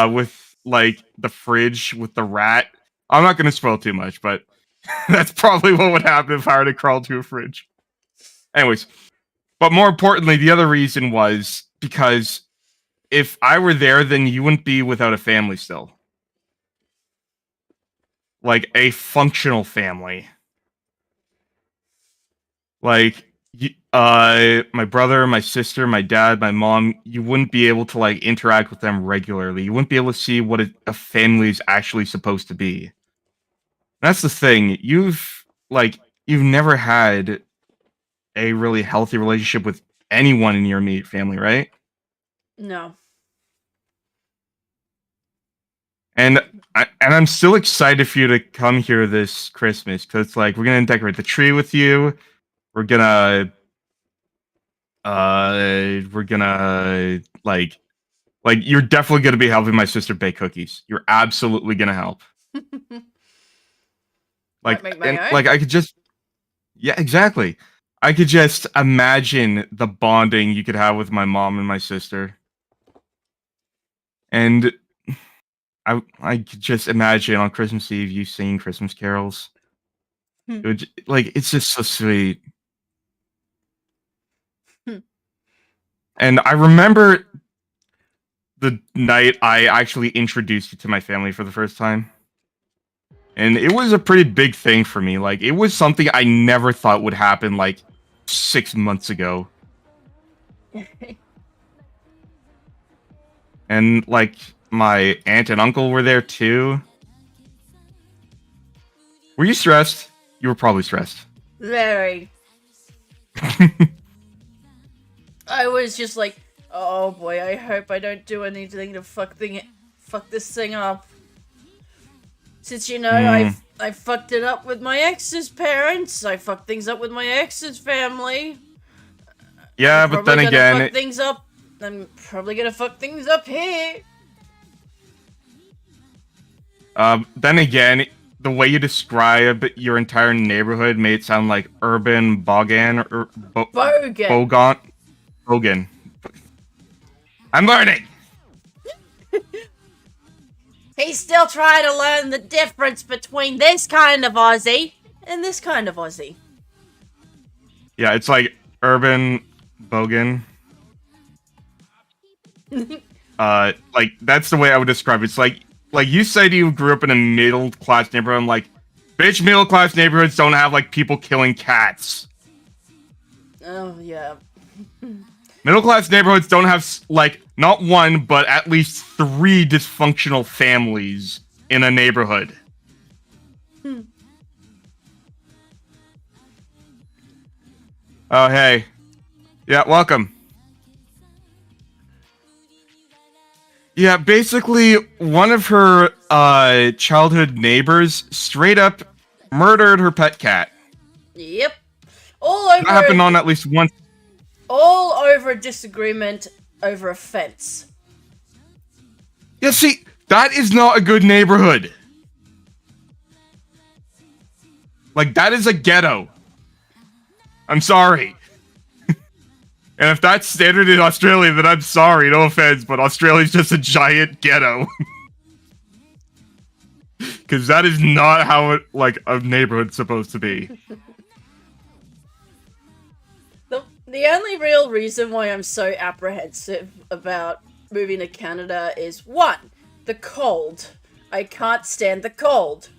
with, like, the fridge with the rat. I'm not gonna spoil too much, but that's probably what would happen if I were to crawl to a fridge. Anyways, but more importantly, the other reason was because if I were there, then you wouldn't be without a family still. Like, a functional family. Like, my brother, my sister, my dad, my mom, you wouldn't be able to, like, interact with them regularly. You wouldn't be able to see what a family is actually supposed to be. That's the thing. You've never had a really healthy relationship with anyone in your immediate family, right? No. And I'm still excited for you to come here this Christmas because like we're gonna decorate the tree with you. We're gonna like you're definitely gonna be helping my sister bake cookies. You're absolutely gonna help. Might make my and own. like I could just yeah, exactly. I could just imagine the bonding you could have with my mom and my sister. And I could just imagine on Christmas Eve you singing Christmas carols. It would, like it's just so sweet. And I remember the night I actually introduced you to my family for the first time. And it was a pretty big thing for me. Like it was something I never thought would happen like 6 months ago. And like my aunt and uncle were there too. Were you stressed? You were probably stressed. Very. I was just like, oh boy, I hope I don't do anything to fuck this thing up. Since you know I fucked it up with my ex's parents, I fucked things up with my ex's family. Yeah, but then again, fuck things up. I'm probably gonna fuck things up here. then again, the way you describe your entire neighborhood made it sound like urban Bogan or Bogan. Bogan. I'm learning. He's still trying to learn the difference between this kind of Aussie and this kind of Aussie. Yeah, it's like urban Bogan. Like that's the way I would describe it. It's like you said you grew up in a middle class neighborhood. I'm like, bitch, middle class neighborhoods don't have like people killing cats. Oh yeah. Middle class neighborhoods don't have like not one but at least 3 dysfunctional families in a neighborhood. Oh hey, yeah, welcome. Yeah, basically, one of her childhood neighbors straight up murdered her pet cat. Yep. All over. That happened on at least once. All over a disagreement over a fence. Yeah, see, that is not a good neighborhood. Like, that is a ghetto. I'm sorry. And if that's standard in Australia, then I'm sorry, no offense, but Australia's just a giant ghetto. Because that is not how it, like, a neighborhood's supposed to be. The only real reason why I'm so apprehensive about moving to Canada is, 1, the cold. I can't stand the cold.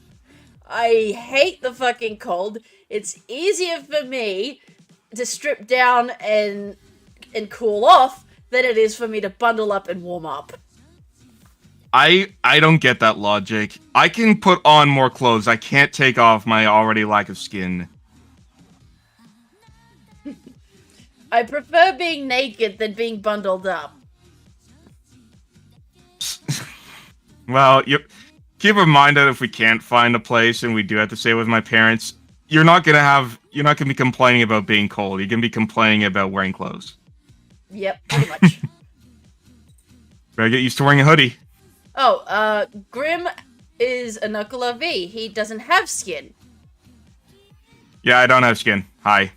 I hate the fucking cold. It's easier for me to strip down and cool off than it is for me to bundle up and warm up. I don't get that logic. I can put on more clothes. I can't take off my already lack of skin. I prefer being naked than being bundled up. Well, keep in mind that if we can't find a place and we do have to stay with my parents, you're not gonna be complaining about being cold. You're gonna be complaining about wearing clothes. Yep, pretty much. Better get used to wearing a hoodie. Oh, Grim is a Knuckler V. He doesn't have skin. Yeah, I don't have skin. Hi.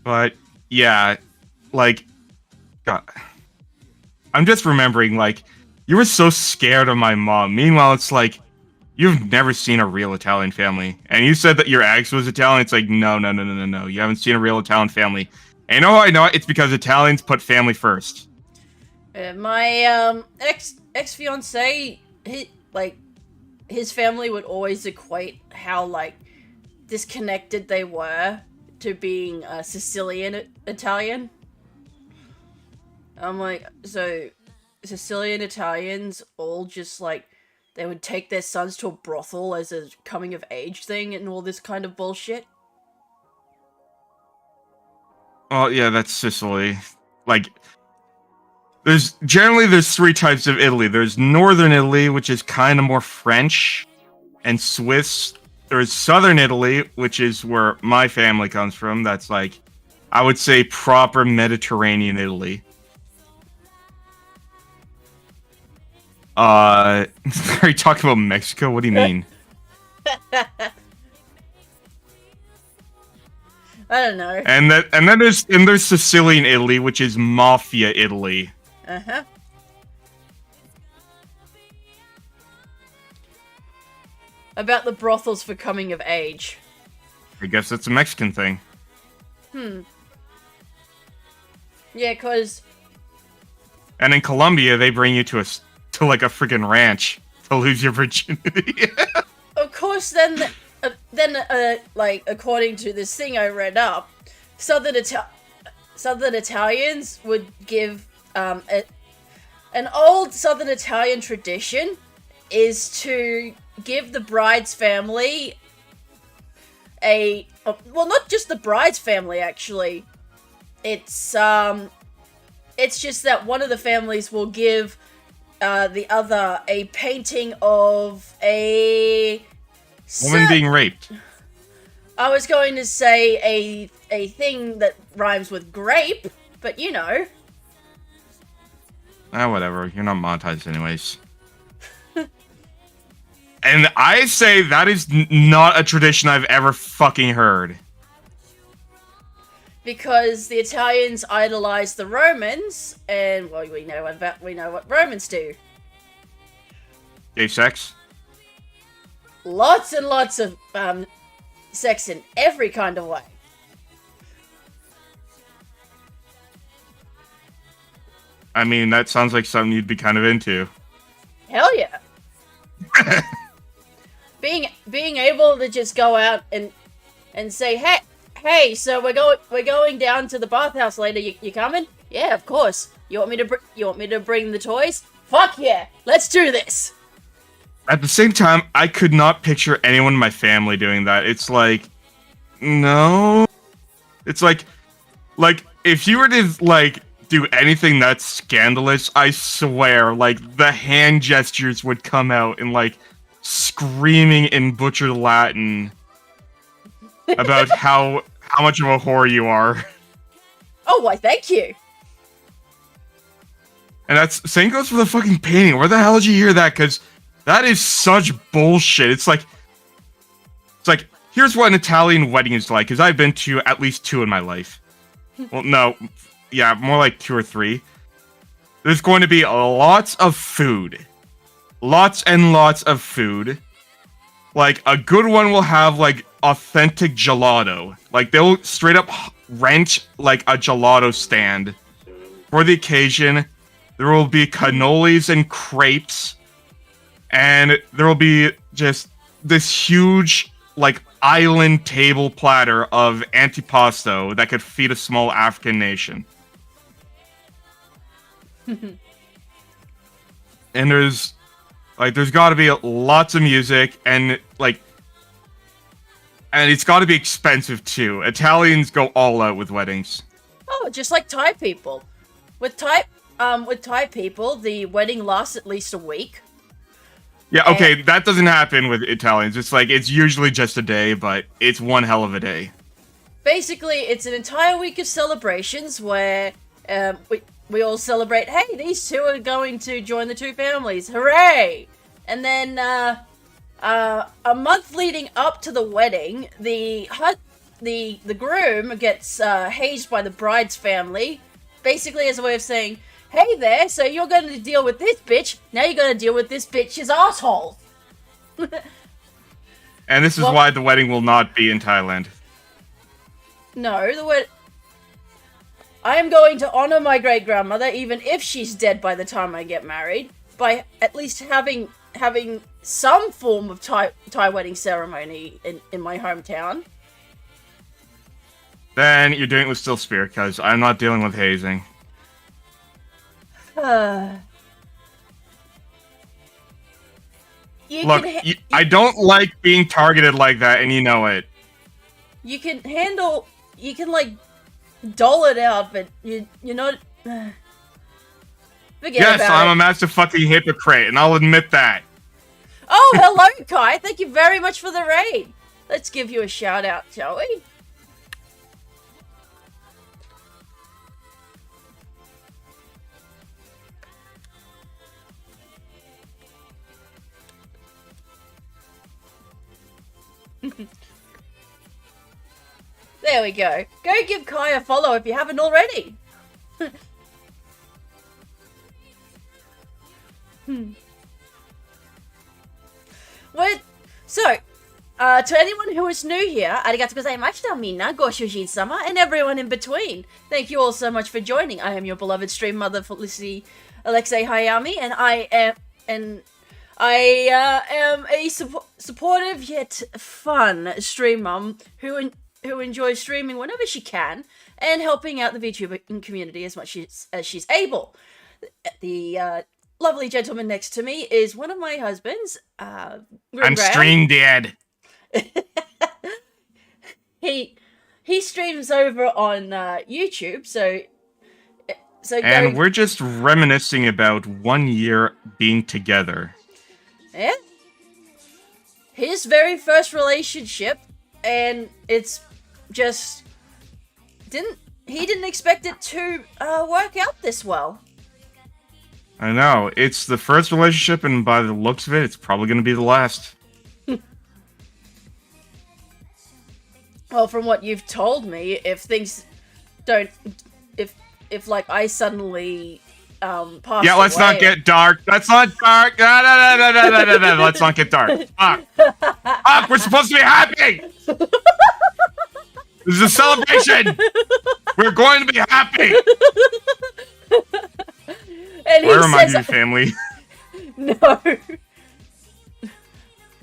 But, yeah, like, God. I'm just remembering, like, you were so scared of my mom. Meanwhile, it's like, you've never seen a real Italian family. And you said that your ex was Italian. It's like, no. You haven't seen a real Italian family. And you know how I know it? It's because Italians put family first. My ex-fiance, his family would always equate how, like, disconnected they were to being Sicilian Italian. I'm like, so Sicilian Italians all just, like, they would take their sons to a brothel as a coming-of-age thing and all this kind of bullshit? Oh, yeah, that's Sicily. Like, there's three types of Italy. There's Northern Italy, which is kind of more French and Swiss. There's Southern Italy, which is where my family comes from. That's like, I would say, proper Mediterranean Italy. Are you talking about Mexico? What do you mean? I don't know. And then there's Sicilian Italy, which is Mafia Italy. Uh-huh. About the brothels for coming of age. I guess that's a Mexican thing. Yeah, because... And in Colombia, they bring you to like a freaking ranch to lose your virginity. Of course, then, like, according to this thing I read up, Southern Italians would give, an old Southern Italian tradition is to give the bride's family well, not just the bride's family, actually. It's just that one of the families will give the other a painting of a Woman being raped. I was going to say a thing that rhymes with grape, but you know. Whatever. You're not monetized anyways. And I say that is not a tradition I've ever fucking heard. Because the Italians idolize the Romans, and well, we know what Romans do. Gay sex? Lots and lots of sex in every kind of way. I mean, that sounds like something you'd be kind of into. Hell yeah. Being able to just go out and say, hey, so we're going down to the bathhouse later. You coming? Yeah, of course. You want me to bring the toys? Fuck yeah, let's do this. At the same time, I could not picture anyone in my family doing that. It's like, no. It's like if you were to like do anything that's scandalous, I swear, like the hand gestures would come out and like screaming in butchered Latin about how much of a whore you are. Oh, why, thank you. And that's same goes for the fucking painting. Where the hell did you hear that? Because that is such bullshit. It's like here's what an Italian wedding is like. Because I've been to at least 2 in my life. Well, no, yeah, more like 2 or 3. There's going to be lots of food. Lots and lots of food. Like, a good one will have, like, authentic gelato. Like, they'll straight up rent, like, a gelato stand. For the occasion, there will be cannolis and crepes. And there will be just this huge, like, island table platter of antipasto that could feed a small African nation. And there's got to be lots of music, and it's got to be expensive too. Italians go all out with weddings. Oh, just like Thai people. With Thai people, the wedding lasts at least a week. Yeah, okay, that doesn't happen with Italians. It's usually just a day, but it's one hell of a day. Basically, it's an entire week of celebrations where we all celebrate, hey, these 2 are going to join the 2 families, hooray! And then, a month leading up to the wedding, the groom gets hazed by the bride's family, basically as a way of saying, hey there, so you're going to deal with this bitch, now you're going to deal with this bitch's asshole. And this is why the wedding will not be in Thailand. No, I am going to honor my great-grandmother, even if she's dead by the time I get married, by at least having some form of Thai wedding ceremony in my hometown. Then you're doing it with Still Spear, because I'm not dealing with hazing. I don't like being targeted like that, and you know it. You can like dole it out, but you're not. Forget Yes, about I'm it. a massive fucking hypocrite, and I'll admit that. Oh, hello, Kai. Thank you very much for the raid. Let's give you a shout out, shall we? There we go. Go give Kai a follow if you haven't already. What? So, to anyone who is new here, arigatou gozaimashita minna, Goshujin-sama, and everyone in between. Thank you all so much for joining. I am your beloved stream mother, Felicity Alexei Hayami, and I am a supportive yet fun stream mum who enjoys streaming whenever she can and helping out the VTuber community as much as she's able. The lovely gentleman next to me is one of my husbands. I'm Graham. stream dead. He streams over on YouTube, so And go, we're just reminiscing about 1 year being together. yeah, his very first relationship, and it's just he didn't expect it to work out this well. I know. It's the first relationship, and by the looks of it, it's probably going to be the last. Well, from what you've told me, if things don't, if like I suddenly pass Yeah, let's not away- get dark. Let's not dark. No, no, no, no, no, no, no, no. Let's not get dark. Fuck. Fuck, we're supposed to be happy. This is a celebration. We're going to be happy. and he Where am I, says, you family? no.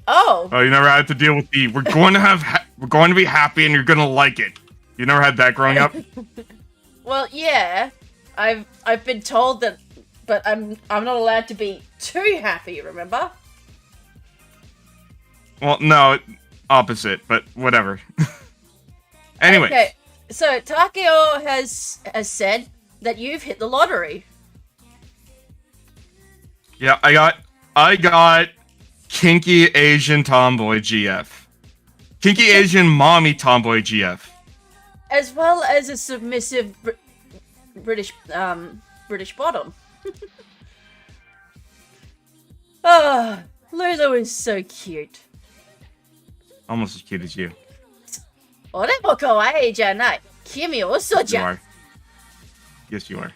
Oh, Oh, you never had to deal with the. We're going to be happy, and you're going to like it. You never had that growing up. well, yeah. I've been told that, but I'm not allowed to be too happy. Remember? Well, no, opposite, but whatever. Anyway, Okay. So Takeo has said that you've hit the lottery. yeah, I got kinky Asian tomboy GF, kinky Asian mommy tomboy GF. As well as a submissive British bottom. Ah, Lulu is so cute. Almost as cute as you. 俺も可愛いじゃない。君嘘 You じゃん。 are. Yes, you are.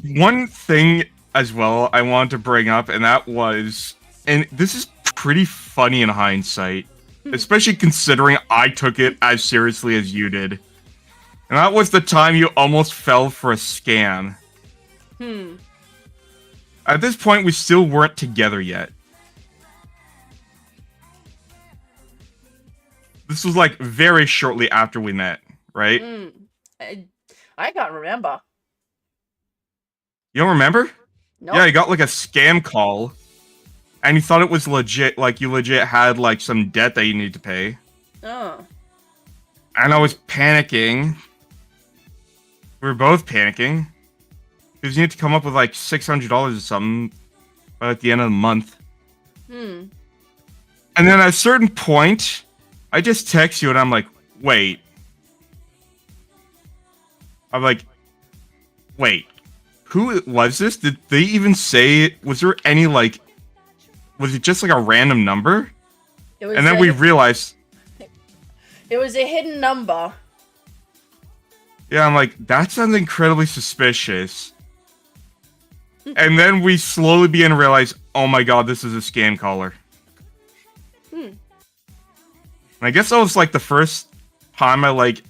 One thing as well I wanted to bring up, and that was, and this is pretty funny in hindsight, especially considering I took it as seriously as you did. And that was the time you almost fell for a scam. At this point, we still weren't together yet. This was like very shortly after we met, right? I can't remember. You don't remember? No. Yeah, you got like a scam call, and you thought it was legit, like you legit had like some debt that you need to pay. Oh. And I was panicking. We were both panicking. Because you need to come up with like $600 or something at the end of the month. And then at a certain point, I just text you and I'm like, wait. I'm like, wait. Who was this? Did they even say, was there any like, was it just like a random number? It was And then we realized, It was a hidden number. yeah, I'm like, that sounds incredibly suspicious. And then we slowly begin to realize, oh my god, this is a scam caller. And I guess that was like the first time I like,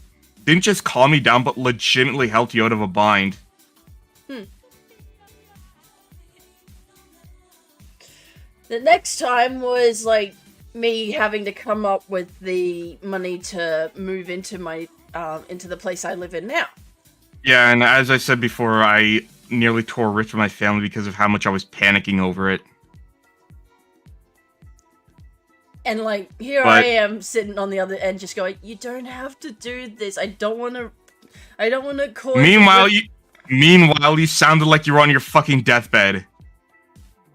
didn't just calm me down, but legitimately helped you out of a bind. The next time was like me having to come up with the money to move into my into the place I live in now. Yeah, and as I said before, I nearly tore a rift with my family because of how much I was panicking over it. And like here But- I am sitting on the other end just going, you don't have to do this. I don't want to I don't want to cause. Meanwhile, you sounded like you were on your fucking deathbed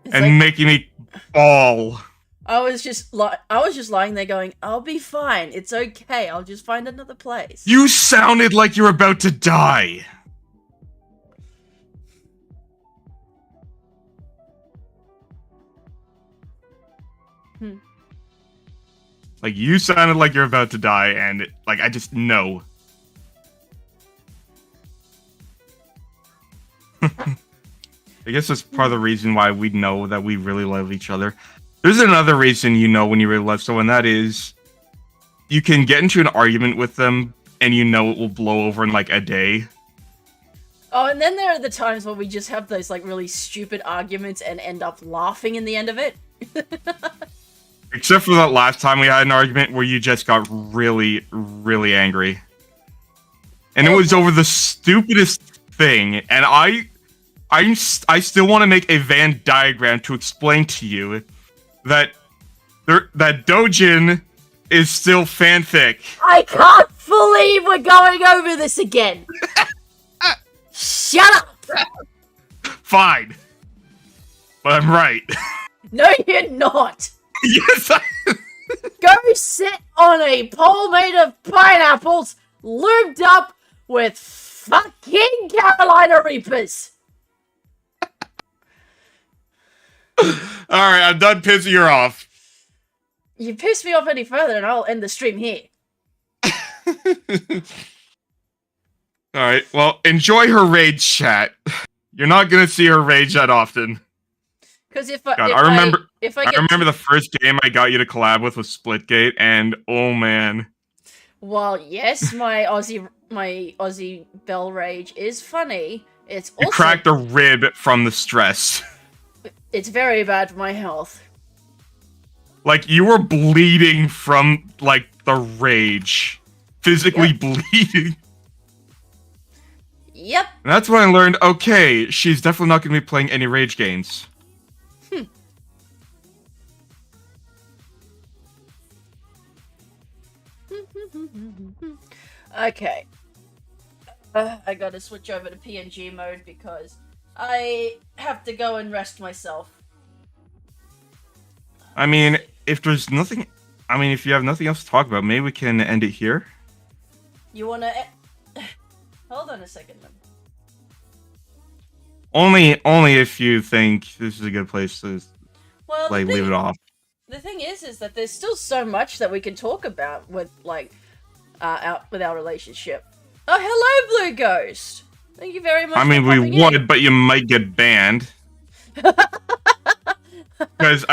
It's and like, making me fall. I was just lying there going, "I'll be fine. It's okay. I'll just find another place." You sounded like you were about to die. Like, you sounded like you're about to die, and, like, I just know. I guess that's part of the reason why we know that we really love each other. There's another reason you know when you really love someone, that is, you can get into an argument with them, and you know it will blow over in, like, a day. Oh, and then there are the times where we just have those, like, really stupid arguments and end up laughing in the end of it. Except for that last time we had an argument where you just got really, really angry. And it was over the stupidest thing, and I still want to make a Venn diagram to explain to you that Dojin is still fanfic. I can't believe we're going over this again! Shut up! Fine. But I'm right. No, you're not! Yes, Go sit on a pole made of pineapples, lubed up with fucking Carolina Reapers! Alright, I'm done pissing you off. You piss me off any further and I'll end the stream here. Alright, well, enjoy her rage chat. You're not gonna see her rage that often. Because if God, I I remember the first game I got you to collab with was Splitgate, and oh man. Well, yes, my Aussie Bell Rage is funny. It's You also cracked a rib from the stress. it's very bad for my health. Like, you were bleeding from, like, the rage. Physically bleeding. Yep. And that's when I learned, okay, she's definitely not going to be playing any rage games. Okay. I gotta switch over to PNG mode because I have to go and rest myself. I mean, if there's nothing... I mean, if you have nothing else to talk about, maybe we can end it here. You wanna... Hold on a second. Only if you think this is a good place to, Well, like, leave it off. The thing is that there's still so much that we can talk about with, like, our relationship. Oh, hello, Blue Ghost! Thank you very much. I mean, for we popping would, in. but you might get banned. Because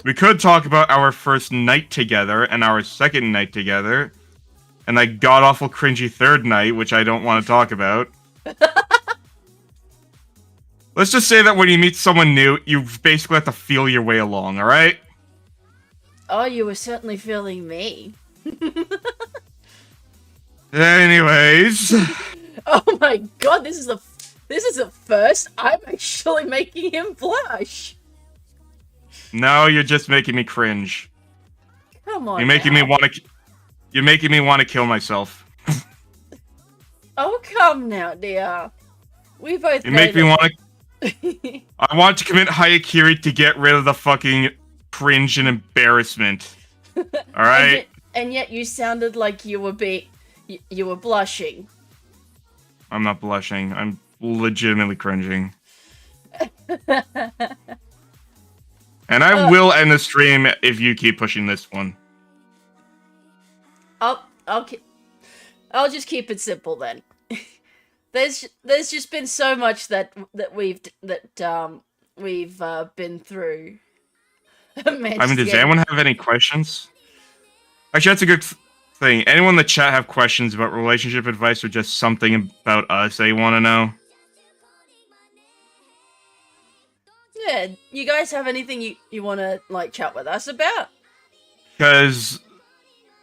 we could talk about our first night together and our second night together, and that god-awful cringy third night, which I don't want to talk about. Let's just say that when you meet someone new, you basically have to feel your way along, alright? Oh, you were certainly feeling me. Anyways. Oh my god, this is the first I'm actually making him blush. No, you're just making me cringe. Come on. You're making me want to kill myself. Oh, come now, dear. We both You make me want to... to... I want to commit Hayakiri to get rid of the fucking cringe and embarrassment. Alright? And yet you sounded like you were blushing. I'm not blushing. I'm legitimately cringing. And I will end the stream if you keep pushing this one. I'll just keep it simple then. There's just been so much that we've been through. I mean, does anyone have any questions? Actually, that's a good thing. Anyone in the chat have questions about relationship advice or just something about us they want to know? Yeah, you guys have anything you want to, like, chat with us about? Because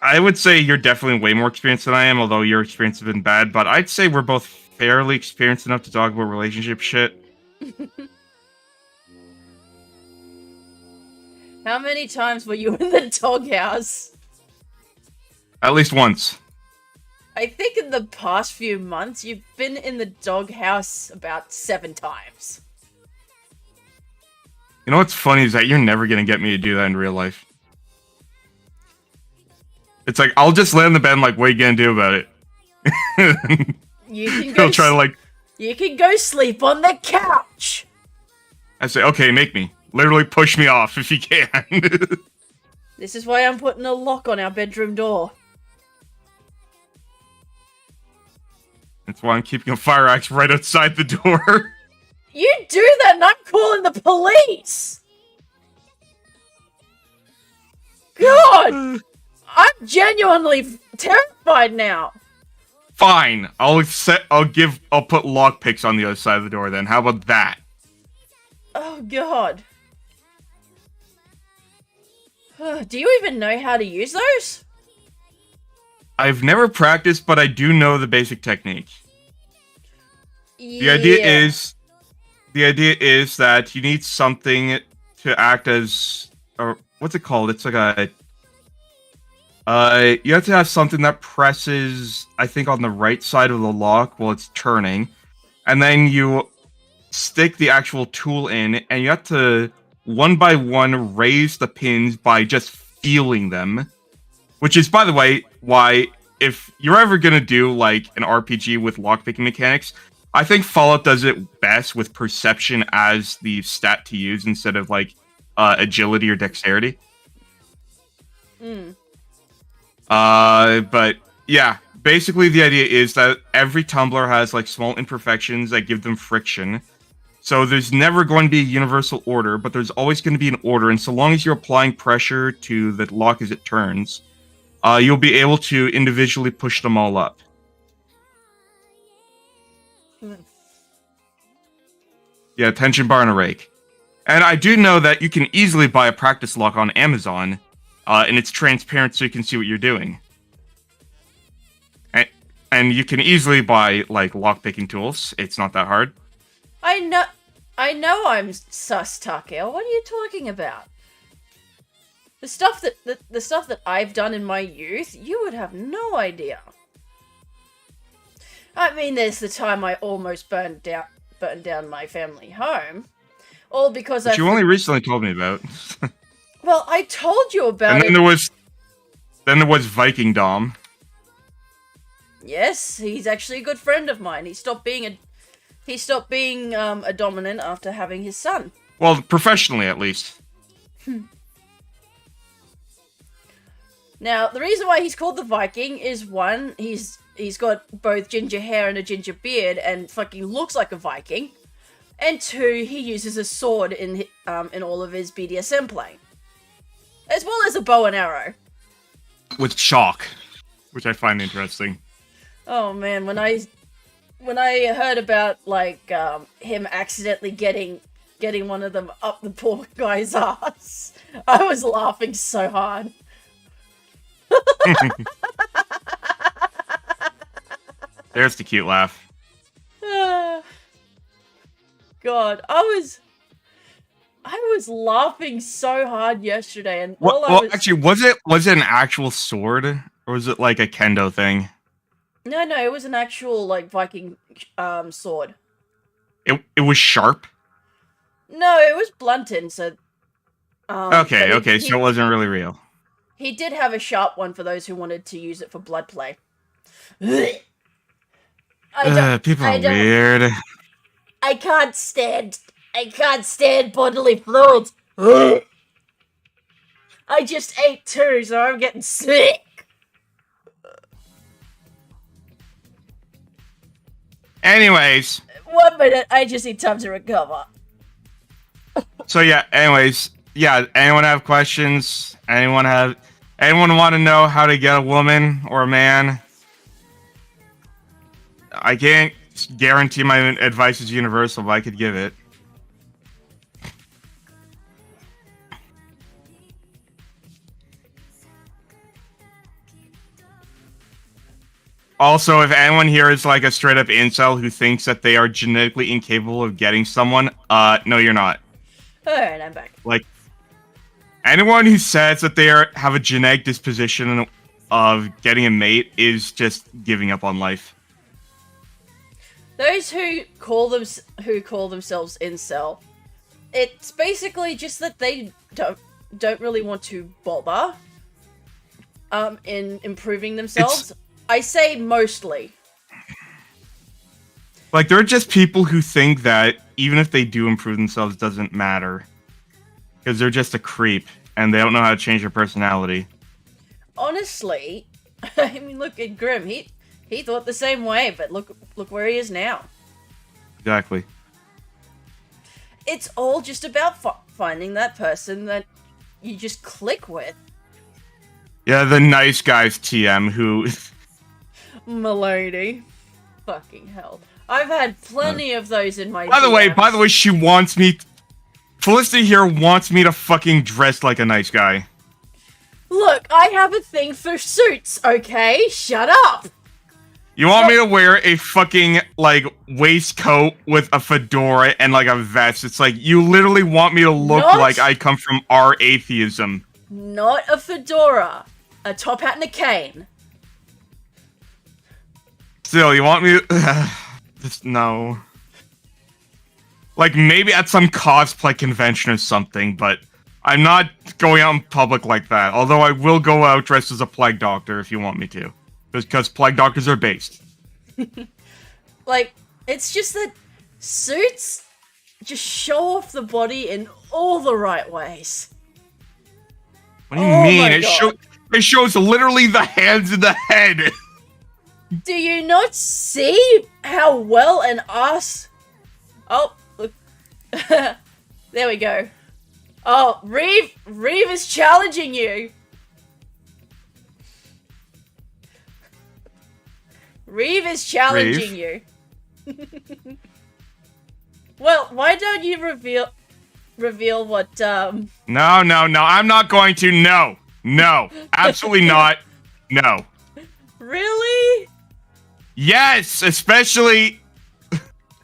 I would say you're definitely way more experienced than I am, although your experience has been bad, but I'd say we're both fairly experienced enough to talk about relationship shit. How many times were you in the doghouse? At least once. I think in the past few months, you've been in the doghouse about 7 times. You know what's funny is that you're never gonna get me to do that in real life. It's like I'll just lay on the bed and like, what are you gonna do about it? You can go. He'll try to like. You can go sleep on the couch. I say, okay, make me. Literally push me off if you can. This is why I'm putting a lock on our bedroom door. That's why I'm keeping a fire axe right outside the door. You do that and I'm calling the police! God! I'm genuinely terrified now. Fine. I'll put lockpicks on the other side of the door then. How about that? Oh God. Do you even know how to use those? I've never practiced, but I do know the basic technique. Yeah. The idea is that you need something to act as, or what's it called? It's like you have to have something that presses, I think, on the right side of the lock while it's turning, and then you stick the actual tool in, and you have to one by one raise the pins by just feeling them. Which is, by the way, why if you're ever gonna do like an RPG with lockpicking mechanics, I think Fallout does it best with perception as the stat to use instead of like agility or dexterity. But yeah, basically the idea is that every tumbler has like small imperfections that give them friction. So there's never going to be a universal order, but there's always going to be an order, and so long as you're applying pressure to the lock as it turns, you'll be able to individually push them all up. Yeah, tension bar and a rake. And I do know that you can easily buy a practice lock on Amazon, and it's transparent so you can see what you're doing. And you can easily buy, like, lockpicking tools. It's not that hard. I know I'm sus, Takeo. What are you talking about? The stuff that I've done in my youth, you would have no idea. I mean, there's the time I almost burned down my family home, all because you only recently told me about. Well, I told you about and it. Then there was Viking Dom. Yes, he's actually a good friend of mine. He stopped being a dominant after having his son. Well, professionally at least. Now, the reason why he's called the Viking is one, he's got both ginger hair and a ginger beard and fucking looks like a Viking. And two, he uses a sword in all of his BDSM play. As well as a bow and arrow. With chalk, which I find interesting. Oh man, when I heard about like him accidentally getting one of them up the poor guy's ass, I was laughing so hard. There's the cute laugh. God, I was laughing so hard yesterday, and actually, was it an actual sword, or was it like a kendo thing? No, it was an actual like Viking sword. It was sharp. No, it was blunted, so. Okay, so it wasn't really real. He did have a sharp one for those who wanted to use it for blood play. People are weird. I can't stand bodily fluids. I just ate 2, so I'm getting sick. Anyways. 1 minute, I just need time to recover. So yeah, anyways. Yeah, anyone have questions? Anyone want to know how to get a woman or a man? I can't guarantee my advice is universal, but I could give it. Also, if anyone here is like a straight up incel who thinks that they are genetically incapable of getting someone, no, you're not. Alright, I'm back. Like, anyone who says that they have a genetic disposition of getting a mate is just giving up on life. Those who call themselves incel, it's basically just that they don't really want to bother in improving themselves. I say mostly. Like, there are just people who think that even if they do improve themselves, doesn't matter. Because they're just a creep, and they don't know how to change their personality. Honestly, I mean, look at Grim. He thought the same way, but look where he is now. Exactly. It's all just about finding that person that you just click with. Yeah, the nice guys TM who... Milady. Fucking hell. I've had plenty of those in my By the way, she wants me... Felicity here wants me to fucking dress like a nice guy. Look, I have a thing for suits, okay? Shut up! You want me to wear a fucking, like, waistcoat with a fedora and, like, a vest? It's like, you literally want me to look like I come from our atheism. Not a fedora. A top hat and a cane. Still, you want me to... Just, no. Like, maybe at some cosplay convention or something, but I'm not going out in public like that. Although I will go out dressed as a plague doctor if you want me to. Because plague doctors are based. Like, it's just that suits just show off the body in all the right ways. What do you mean? It shows literally the hands and the head. Do you not see how well an ass... Oh, look. There we go. Oh, Reeve is challenging you. Reeve is challenging you. Well, why don't you reveal what, No, I'm not going to. No, absolutely not. No. Really? Yes, especially...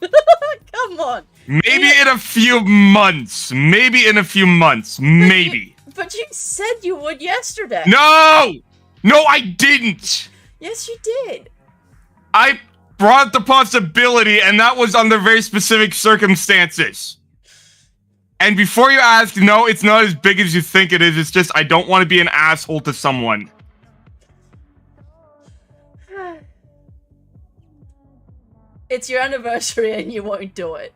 Come on. Maybe in a few months. Maybe. But you said you would yesterday. No, I didn't. Yes, you did. I brought the possibility, and that was under very specific circumstances. And before you ask, no, it's not as big as you think it is. It's just I don't want to be an asshole to someone. It's your anniversary and you won't do it.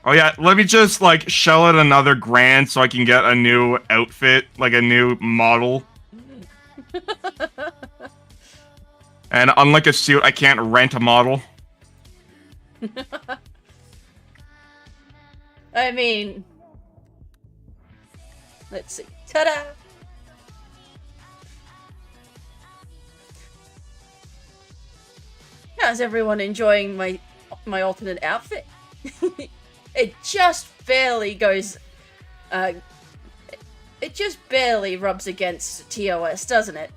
Oh yeah, let me just, like, shell out another grand so I can get a new outfit, like a new model. And unlike a suit, I can't rent a model. I mean... Let's see. Ta-da! How's everyone enjoying my alternate outfit? It just barely goes... it just barely rubs against TOS, doesn't it?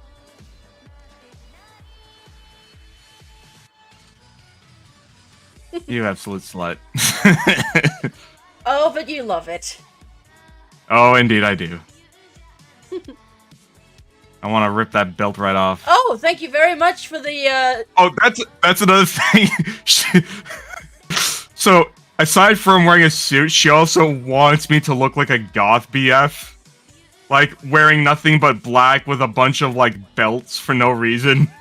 You absolute slut. Oh, but you love it. Oh, indeed I do. I want to rip that belt right off. Oh, thank you very much for the, Oh, that's another thing. So, aside from wearing a suit, she also wants me to look like a goth BF. Like, wearing nothing but black with a bunch of, like, belts for no reason.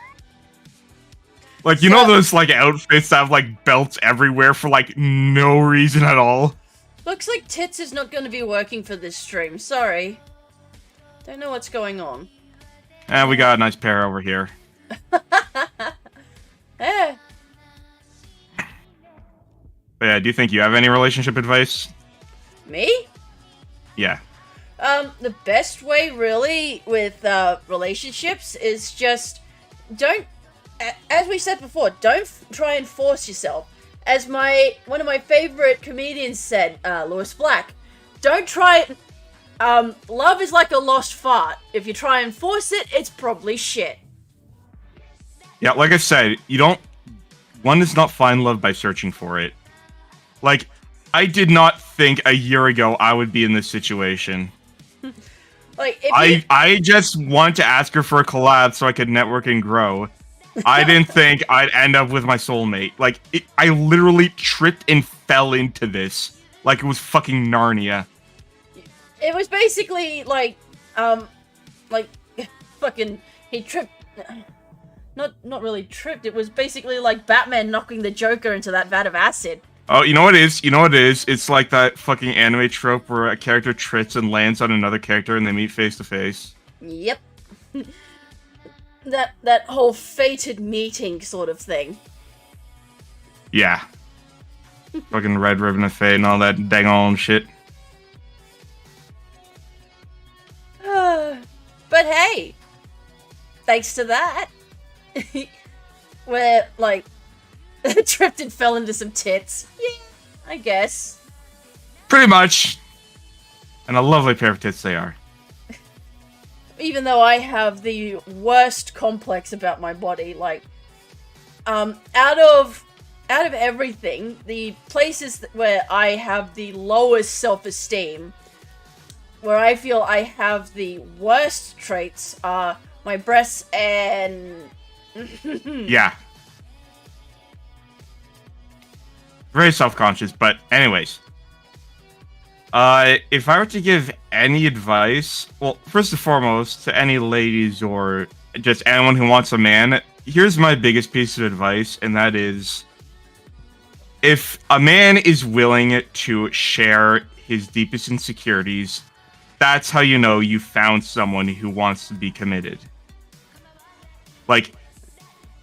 Like, you know those, like, outfits that have, like, belts everywhere for, like, no reason at all? Looks like Tits is not going to be working for this stream. Sorry. Don't know what's going on. And we got a nice pair over here. Eh. But yeah, do you think you have any relationship advice? Me? Yeah. The best way, really, with, relationships is just... Don't... As we said before, don't try and force yourself. As one of my favorite comedians said, Lewis Black, don't try... love is like a lost fart. If you try and force it, it's probably shit. Yeah, like I said, one does not find love by searching for it. Like, I did not think a year ago I would be in this situation. Like, if I just want to ask her for a collab so I could network and grow. I didn't think I'd end up with my soulmate. Like, I literally tripped and fell into this like it was fucking Narnia. it was basically like fucking he tripped. Not really tripped. It was basically like Batman knocking the Joker into that vat of acid. Oh, you know what it is? You know what it is? It's like that fucking anime trope where a character trips and lands on another character and they meet face to face. Yep. that whole fated meeting sort of thing. Yeah. Fucking Red Ribbon of Fate and all that dang on shit. But hey, thanks to that, where like tripped and fell into some tits. Yeah, I guess. Pretty much. And a lovely pair of tits they are. Even though I have the worst complex about my body, like, out of everything, the places where I have the lowest self-esteem, where I feel I have the worst traits, are my breasts and... Yeah. Very self-conscious, but anyways. If I were to give any advice, well, first and foremost, to any ladies or just anyone who wants a man, here's my biggest piece of advice, and that is, if a man is willing to share his deepest insecurities, that's how you know you found someone who wants to be committed. Like,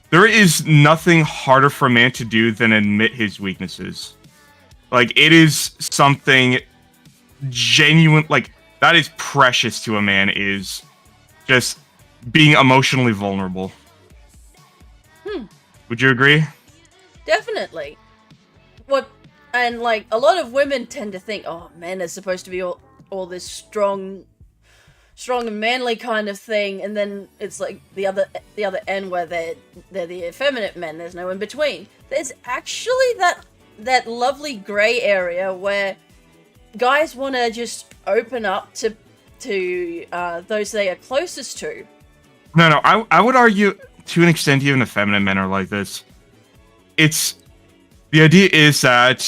there is nothing harder for a man to do than admit his weaknesses. Like, it is something genuine, like, that is precious to a man, is just being emotionally vulnerable. Would you agree? Definitely. And like, a lot of women tend to think, oh, men are supposed to be all this strong and manly kind of thing, and then it's like the other end where they're the effeminate men. There's no in between. There's actually that lovely gray area where guys want to just open up to those they are closest to. No, I would argue, to an extent, even effeminate men are like this. The idea is that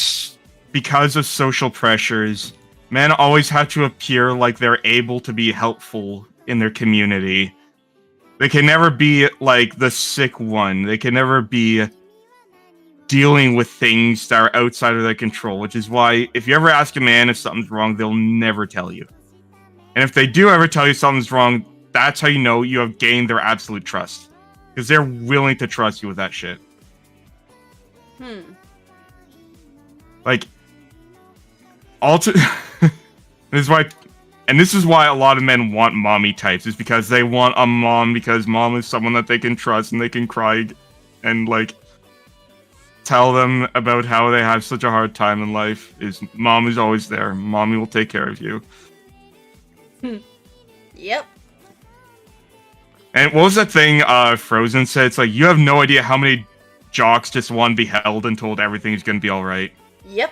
because of social pressures, men always have to appear like they're able to be helpful in their community. They can never be like the sick one. They can never be dealing with things that are outside of their control, which is why if you ever ask a man if something's wrong, they'll never tell you. And if they do ever tell you something's wrong, that's how you know you have gained their absolute trust. Because they're willing to trust you with that shit. Like, this is why a lot of men want mommy types, is because they want a mom, because mom is someone that they can trust and they can cry and, like, tell them about how they have such a hard time in life. Is mom is always there. Mommy will take care of you. Yep. And what was that thing Frozen said? It's like, you have no idea how many jocks just want to be held and told everything is going to be alright. Yep.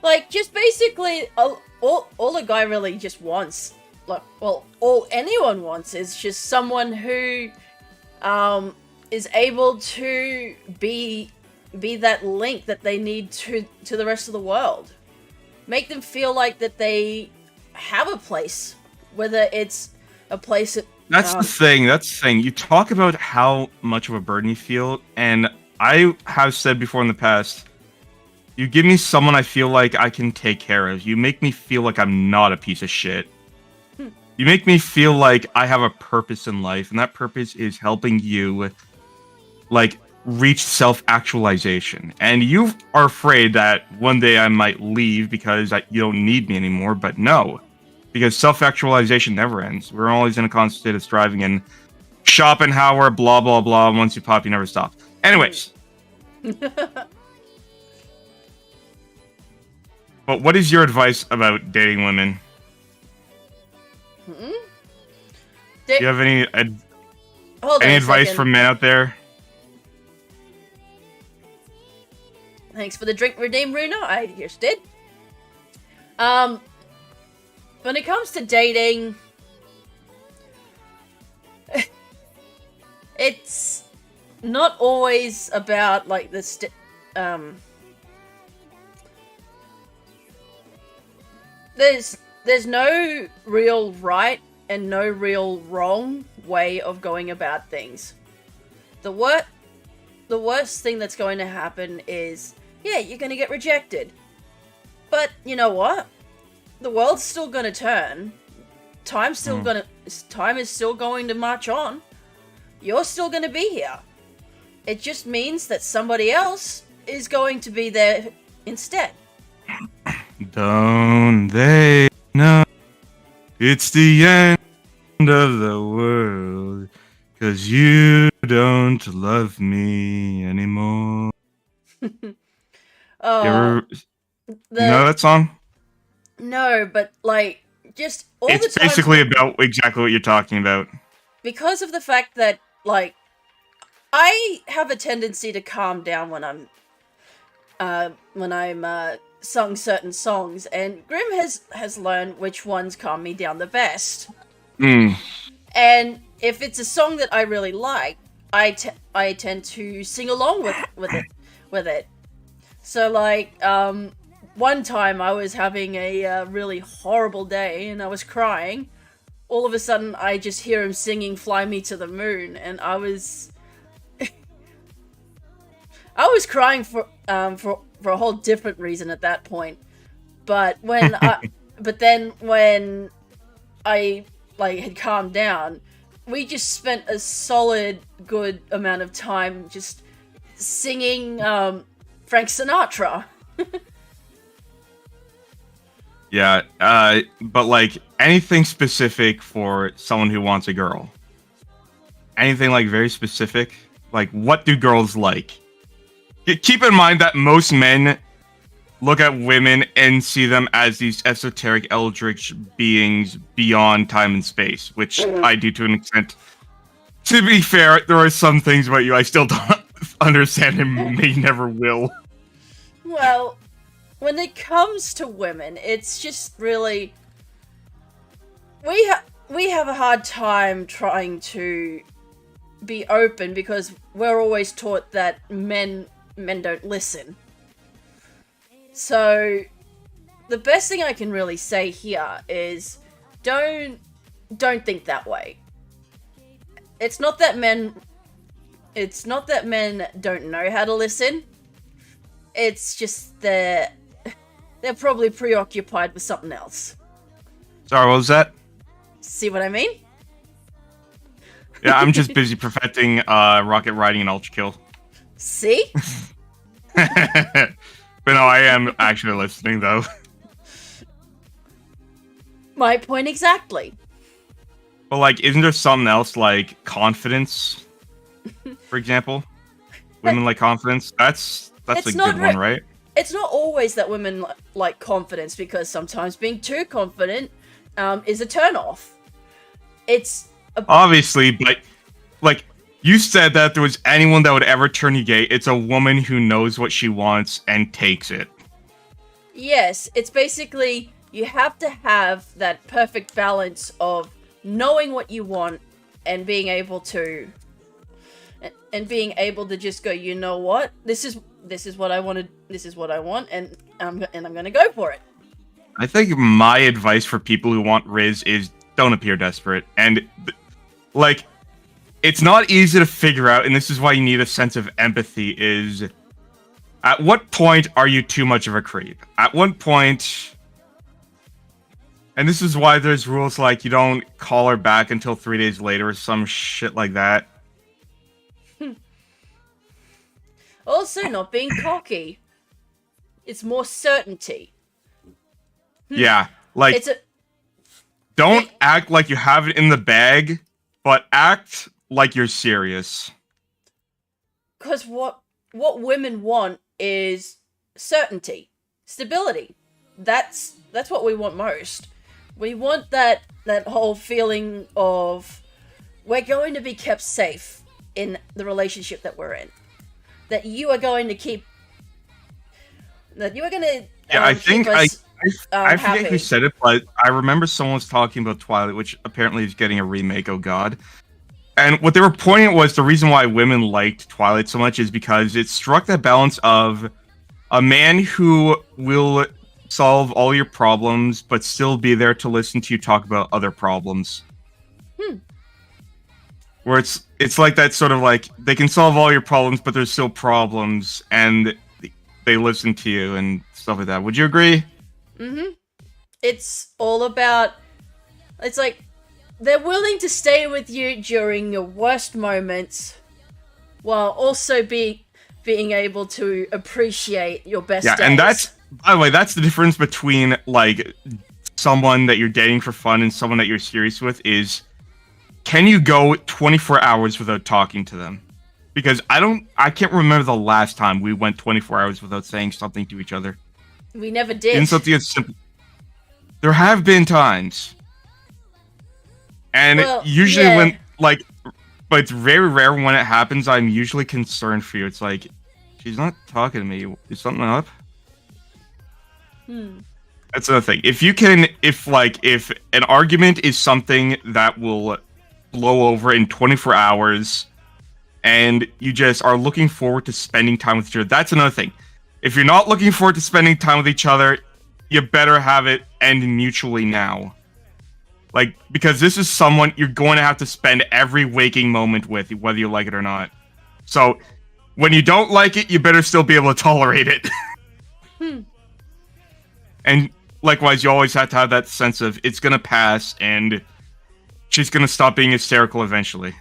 Like, just basically, all a guy really just wants, like, well, all anyone wants is just someone who, is able to be that link that they need to the rest of the world. Make them feel like that they have a place, whether it's a place that... That's the thing. You talk about how much of a burden you feel, and I have said before in the past, you give me someone I feel like I can take care of. You make me feel like I'm not a piece of shit. You make me feel like I have a purpose in life, and that purpose is helping you, like, reach self-actualization. And you are afraid that one day I might leave because you don't need me anymore, but no. Because self-actualization never ends. We're always in a constant state of striving, and Schopenhauer, blah, blah, blah, once you pop, you never stop. Anyways. But what is your advice about dating women? Do you have any advice for men out there? Thanks for the drink redeem, Runa. I just did. when it comes to dating, it's not always about like there's no real right and no real wrong way of going about things. The worst thing that's going to happen is, yeah, you're going to get rejected. But you know what? The world's still going to turn. Time is still going to march on. You're still going to be here. It just means that somebody else is going to be there instead. Don't they know it's the end of the world? 'Cause you don't love me anymore. Oh, You know that song? No, but like, just all It's the time. basically about exactly what you're talking about. Because of the fact that, like, I have a tendency to calm down when I'm sung certain songs, and Grim has learned which ones calm me down the best. And if it's a song that I really like, I tend to sing along with it. So like, one time I was having a really horrible day and I was crying. All of a sudden, I just hear him singing "Fly Me to the Moon," and I was crying for a whole different reason at that point. But when when I like had calmed down, we just spent a solid good amount of time just singing Frank Sinatra. Yeah, but like anything specific for someone who wants a girl. Anything like very specific, like what do girls like? Keep in mind that most men look at women and see them as these esoteric eldritch beings beyond time and space, which I do to an extent. To be fair, there are some things about you I still don't understand and may never will. Well, when it comes to women, it's just really we have a hard time trying to be open because we're always taught that men don't listen. So the best thing I can really say here is don't think that way. It's not that men don't know how to listen. It's just they're probably preoccupied with something else. Sorry, what was that? See what I mean? Yeah, I'm just busy perfecting rocket riding and ultra kill. See? But no, I am actually listening though. My point exactly. But like, isn't there something else like confidence? For example, women like confidence. That's a good one, right? It's not always that women like confidence, because sometimes being too confident is a turnoff. It's obviously, but like you said that there was anyone that would ever turn you gay. It's a woman who knows what she wants and takes it. Yes, it's basically you have to have that perfect balance of knowing what you want and being able to just go, you know what, this is what I wanted, this is what I want, and I'm gonna go for it. I think my advice for people who want Riz is don't appear desperate. And like, it's not easy to figure out, and this is why you need a sense of empathy, is at what point are you too much of a creep? At what point... And this is why there's rules like you don't call her back until 3 days later or some shit like that. Also, not being cocky. It's more certainty. Yeah, like, don't act like you have it in the bag, but act like you're serious. Because what women want is certainty, stability. That's what we want most. We want that whole feeling of we're going to be kept safe in the relationship that we're in. That you are going to keep. That you are going to. Yeah, I think I forget happy. who said it, but I remember someone was talking about Twilight, which apparently is getting a remake. Oh God! And what they were pointing at was the reason why women liked Twilight so much is because it struck that balance of a man who will solve all your problems, but still be there to listen to you talk about other problems. Where it's like that sort of like they can solve all your problems, but there's still problems, and they listen to you and stuff like that. Would you agree? Mm-hmm. It's all about. It's like they're willing to stay with you during your worst moments, while also being able to appreciate your best days. And that's, by the way, that's the difference between like someone that you're dating for fun and someone that you're serious with is, can you go 24 hours without talking to them? Because I can't remember the last time we went 24 hours without saying something to each other. We never did. In something as simple. There have been times. And usually when, like, but it's very rare when it happens, I'm usually concerned for you. It's like, she's not talking to me. Is something up? That's another thing. If an argument is something that will blow over in 24 hours, and you just are looking forward to spending time with each other, that's another thing. If you're not looking forward to spending time with each other, you better have it end mutually now. Like, because this is someone you're going to have to spend every waking moment with, whether you like it or not. So, when you don't like it, you better still be able to tolerate it. And likewise, you always have to have that sense of, it's going to pass, and she's going to stop being hysterical eventually.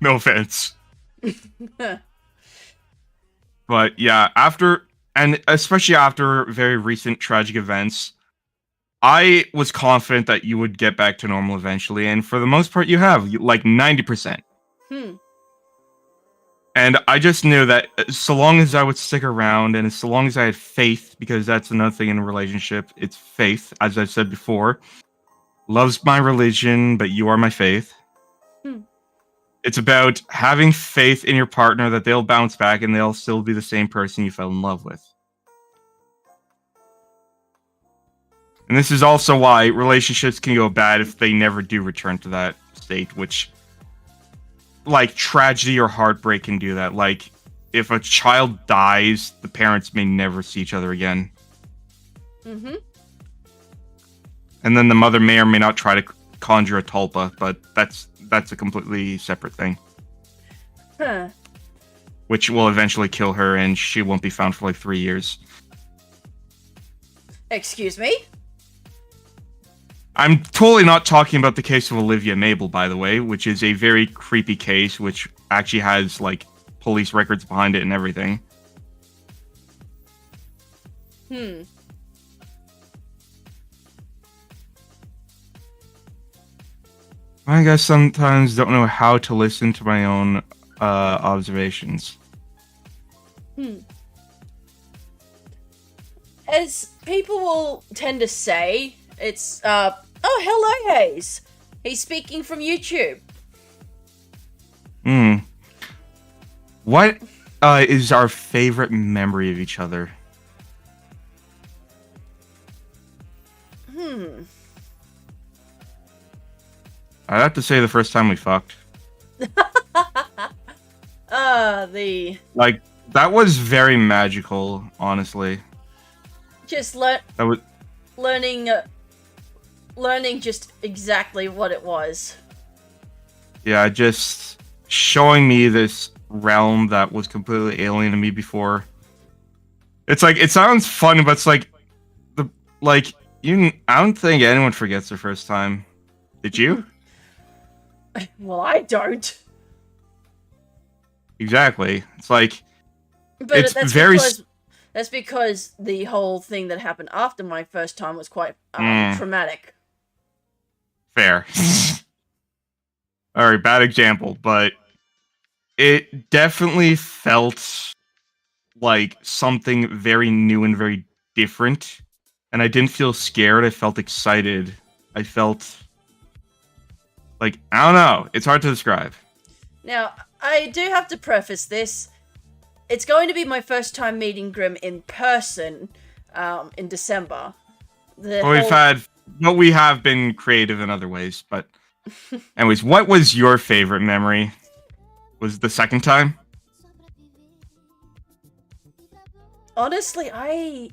No offense. But yeah, especially after very recent tragic events, I was confident that you would get back to normal eventually, and for the most part, you have, like 90%. And I just knew that so long as I would stick around, and so long as I had faith, because that's another thing in a relationship, it's faith, as I've said before. Love's my religion, but you are my faith. It's about having faith in your partner that they'll bounce back and they'll still be the same person you fell in love with. And this is also why relationships can go bad if they never do return to that state, which, like, tragedy or heartbreak can do that. Like, if a child dies, the parents may never see each other again. And then the mother may or may not try to conjure a tulpa, but that's a completely separate thing. Which will eventually kill her, and she won't be found for like 3 years. Excuse me? I'm totally not talking about the case of Olivia Mabel, by the way, which is a very creepy case, which actually has, like, police records behind it and everything. I guess sometimes don't know how to listen to my own observations. As people will tend to say, it's, oh, hello, Hayes. He's speaking from YouTube. What is our favorite memory of each other? I'd have to say the first time we fucked. Like, that was very magical, honestly. Just learning just exactly what it was. Yeah, just showing me this realm that was completely alien to me before. It's like, it sounds fun, but it's like, I don't think anyone forgets their first time. Did you? Well, I don't. Exactly. It's like, But it's that's because the whole thing that happened after my first time was quite traumatic. Fair. Alright, bad example, but it definitely felt like something very new and very different. And I didn't feel scared, I felt excited. I felt like, I don't know, it's hard to describe. Now, I do have to preface this. It's going to be my first time meeting Grim in person. in December. We have been creative in other ways, but anyways, what was your favorite memory? Was it the second time? Honestly, I'm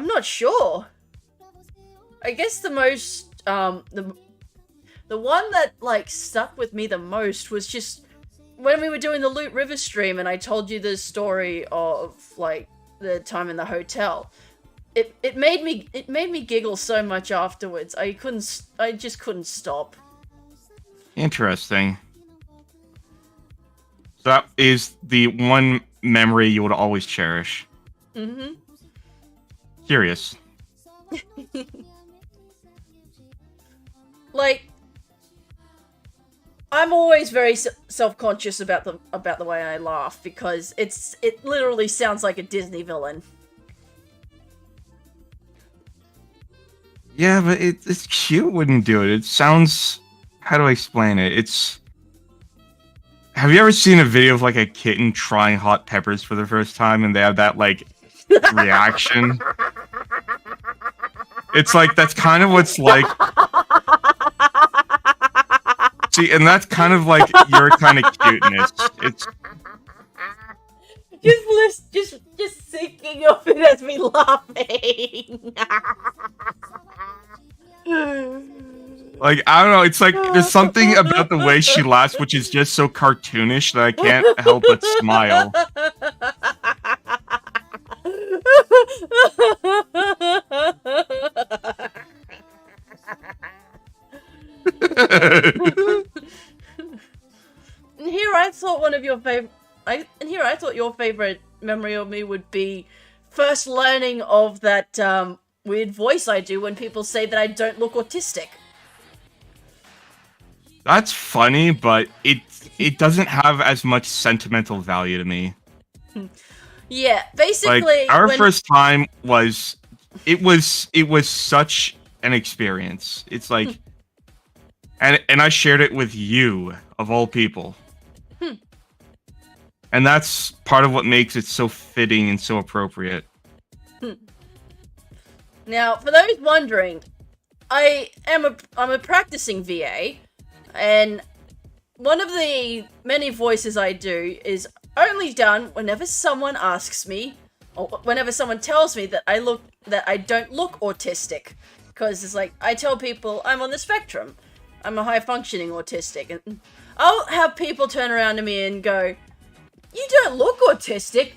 not sure. I guess the most the one that like stuck with me the most was just when we were doing the Loot River stream and I told you the story of like the time in the hotel. It made me giggle so much afterwards. I just couldn't stop. Interesting. So that is the one memory you would always cherish. Mm-hmm. Curious. Like, I'm always very self-conscious about the way I laugh because it literally sounds like a Disney villain. Yeah, but it's cute. Wouldn't do it. It sounds. How do I explain it? It's. Have you ever seen a video of like a kitten trying hot peppers for the first time and they have that like reaction? It's like that's kind of what's like. See, and that's kind of like your kind of cuteness. It's just thinking of it as me laughing. like I don't know. It's like there's something about the way she laughs, which is just so cartoonish that I can't help but smile. And here I thought your favorite memory of me would be first learning of that weird voice I do when people say that I don't look autistic. That's funny, but it doesn't have as much sentimental value to me. Yeah, basically, like our first time was such an experience. It's like, and I shared it with you of all people, and that's part of what makes it so fitting and so appropriate. Now, for those wondering, I'm a practicing VA, and one of the many voices I do is only done whenever someone asks me, or whenever someone tells me that I don't look autistic, because it's like I tell people I'm on the spectrum, I'm a high functioning autistic, and I'll have people turn around to me and go, "You don't look autistic."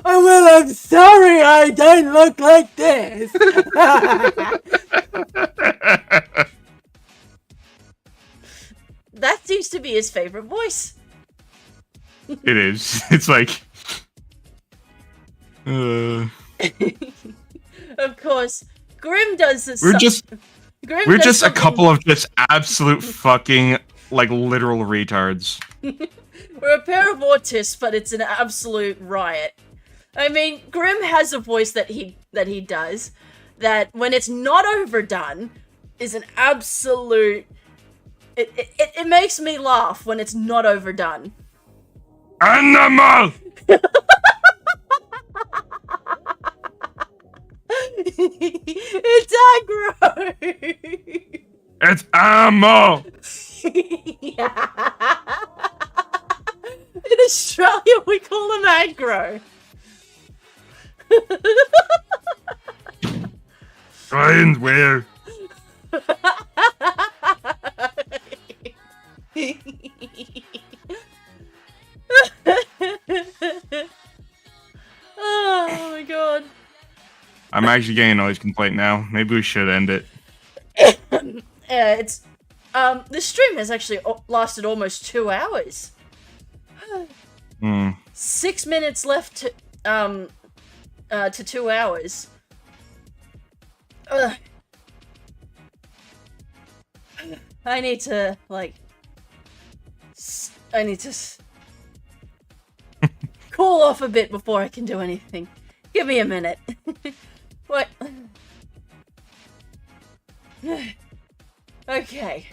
Oh, well, I'm sorry, I don't look like this. That seems to be his favorite voice. It is. It's like... Of course, Grim does this. We're just a couple of just absolute fucking, like, literal retards. We're a pair of autists, but it's an absolute riot. I mean, Grim has a voice that he does that, when it's not overdone, is an absolute... It makes me laugh when it's not overdone. Animal! It's aggro! It's ammo! Yeah. In Australia, we call them aggro. And where? Oh my god. I'm actually getting a noise complaint now. Maybe we should end it. It's this stream has actually lasted almost 2 hours. 6 minutes left to 2 hours. I need to cool off a bit before I can do anything. Give me a minute. What? Okay.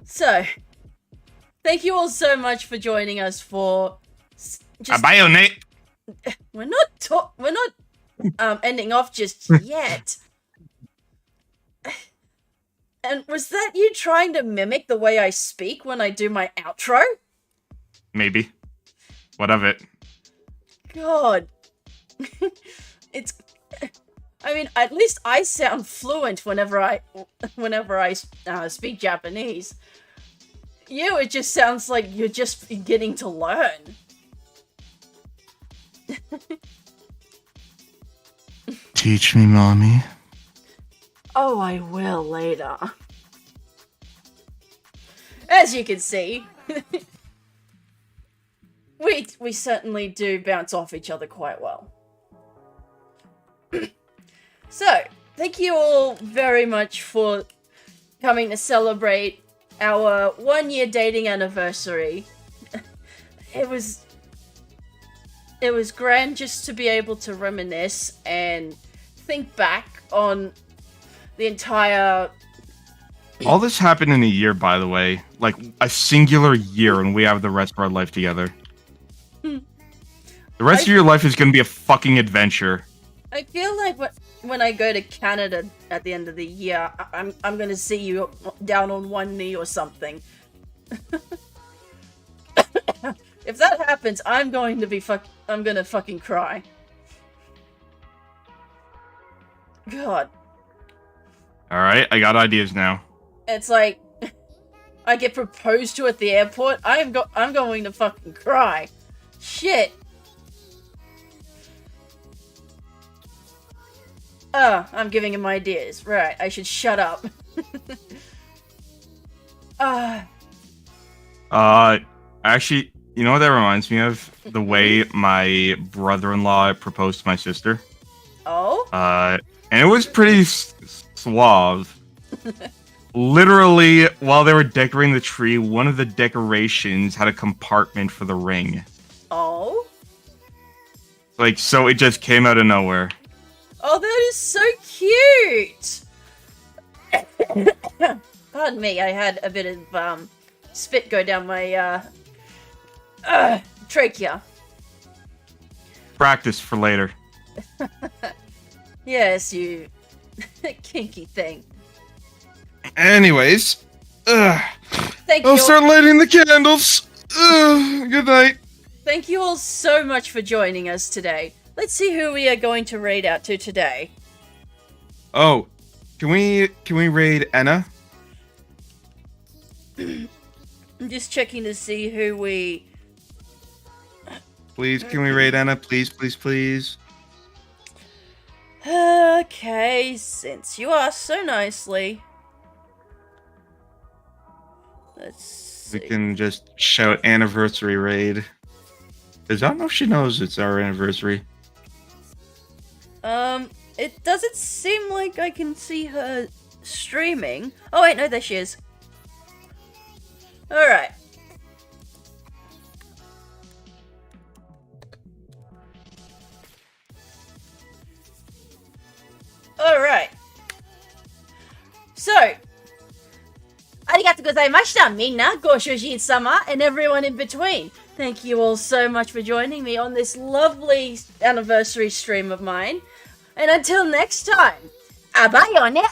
So, thank you all so much for joining us for A Bayonet! we're not ending off just yet. And was that you trying to mimic the way I speak when I do my outro? Maybe. What of it? God. It's... I mean, at least I sound fluent whenever I speak Japanese. You, it just sounds like you're just beginning to learn. Teach me, mommy. Oh, I will later. As you can see, we certainly do bounce off each other quite well. So, thank you all very much for coming to celebrate our 1-year dating anniversary. It was grand just to be able to reminisce and think back on the entire... All this happened in a year, by the way. Like, a singular year, and we have the rest of our life together. The rest of your life is gonna be a fucking adventure. I feel like when I go to Canada at the end of the year, I'm gonna see you down on one knee or something. If that happens, I'm gonna fucking cry. God. Alright, I got ideas now. It's like I get proposed to at the airport. I'm going to fucking cry. Shit. I'm giving him ideas. Right, I should shut up. Actually, you know what that reminds me of? The way my brother-in-law proposed to my sister. Oh? And it was pretty suave. Literally, while they were decorating the tree, one of the decorations had a compartment for the ring. Oh? Like, so it just came out of nowhere. Oh, that is so cute! Pardon me, I had a bit of, spit go down my, trachea. Practice for later. Yes, you kinky thing. Anyways, Thank you. I'll start lighting the candles. Good night. Thank you all so much for joining us today. Let's see who we are going to raid out to today. Oh, can we raid Enna? I'm just checking to see who we... Please, can we raid Enna? Please, please, please. Okay, since you asked so nicely. Let's see. We can just shout anniversary raid. Because I don't know if she knows it's our anniversary. It doesn't seem like I can see her streaming. Oh wait, no, there she is. Alright. Alright. So, arigatou gozaimashita, minna, Goshujin-sama, and everyone in between. Thank you all so much for joining me on this lovely anniversary stream of mine. And until next time, abayone!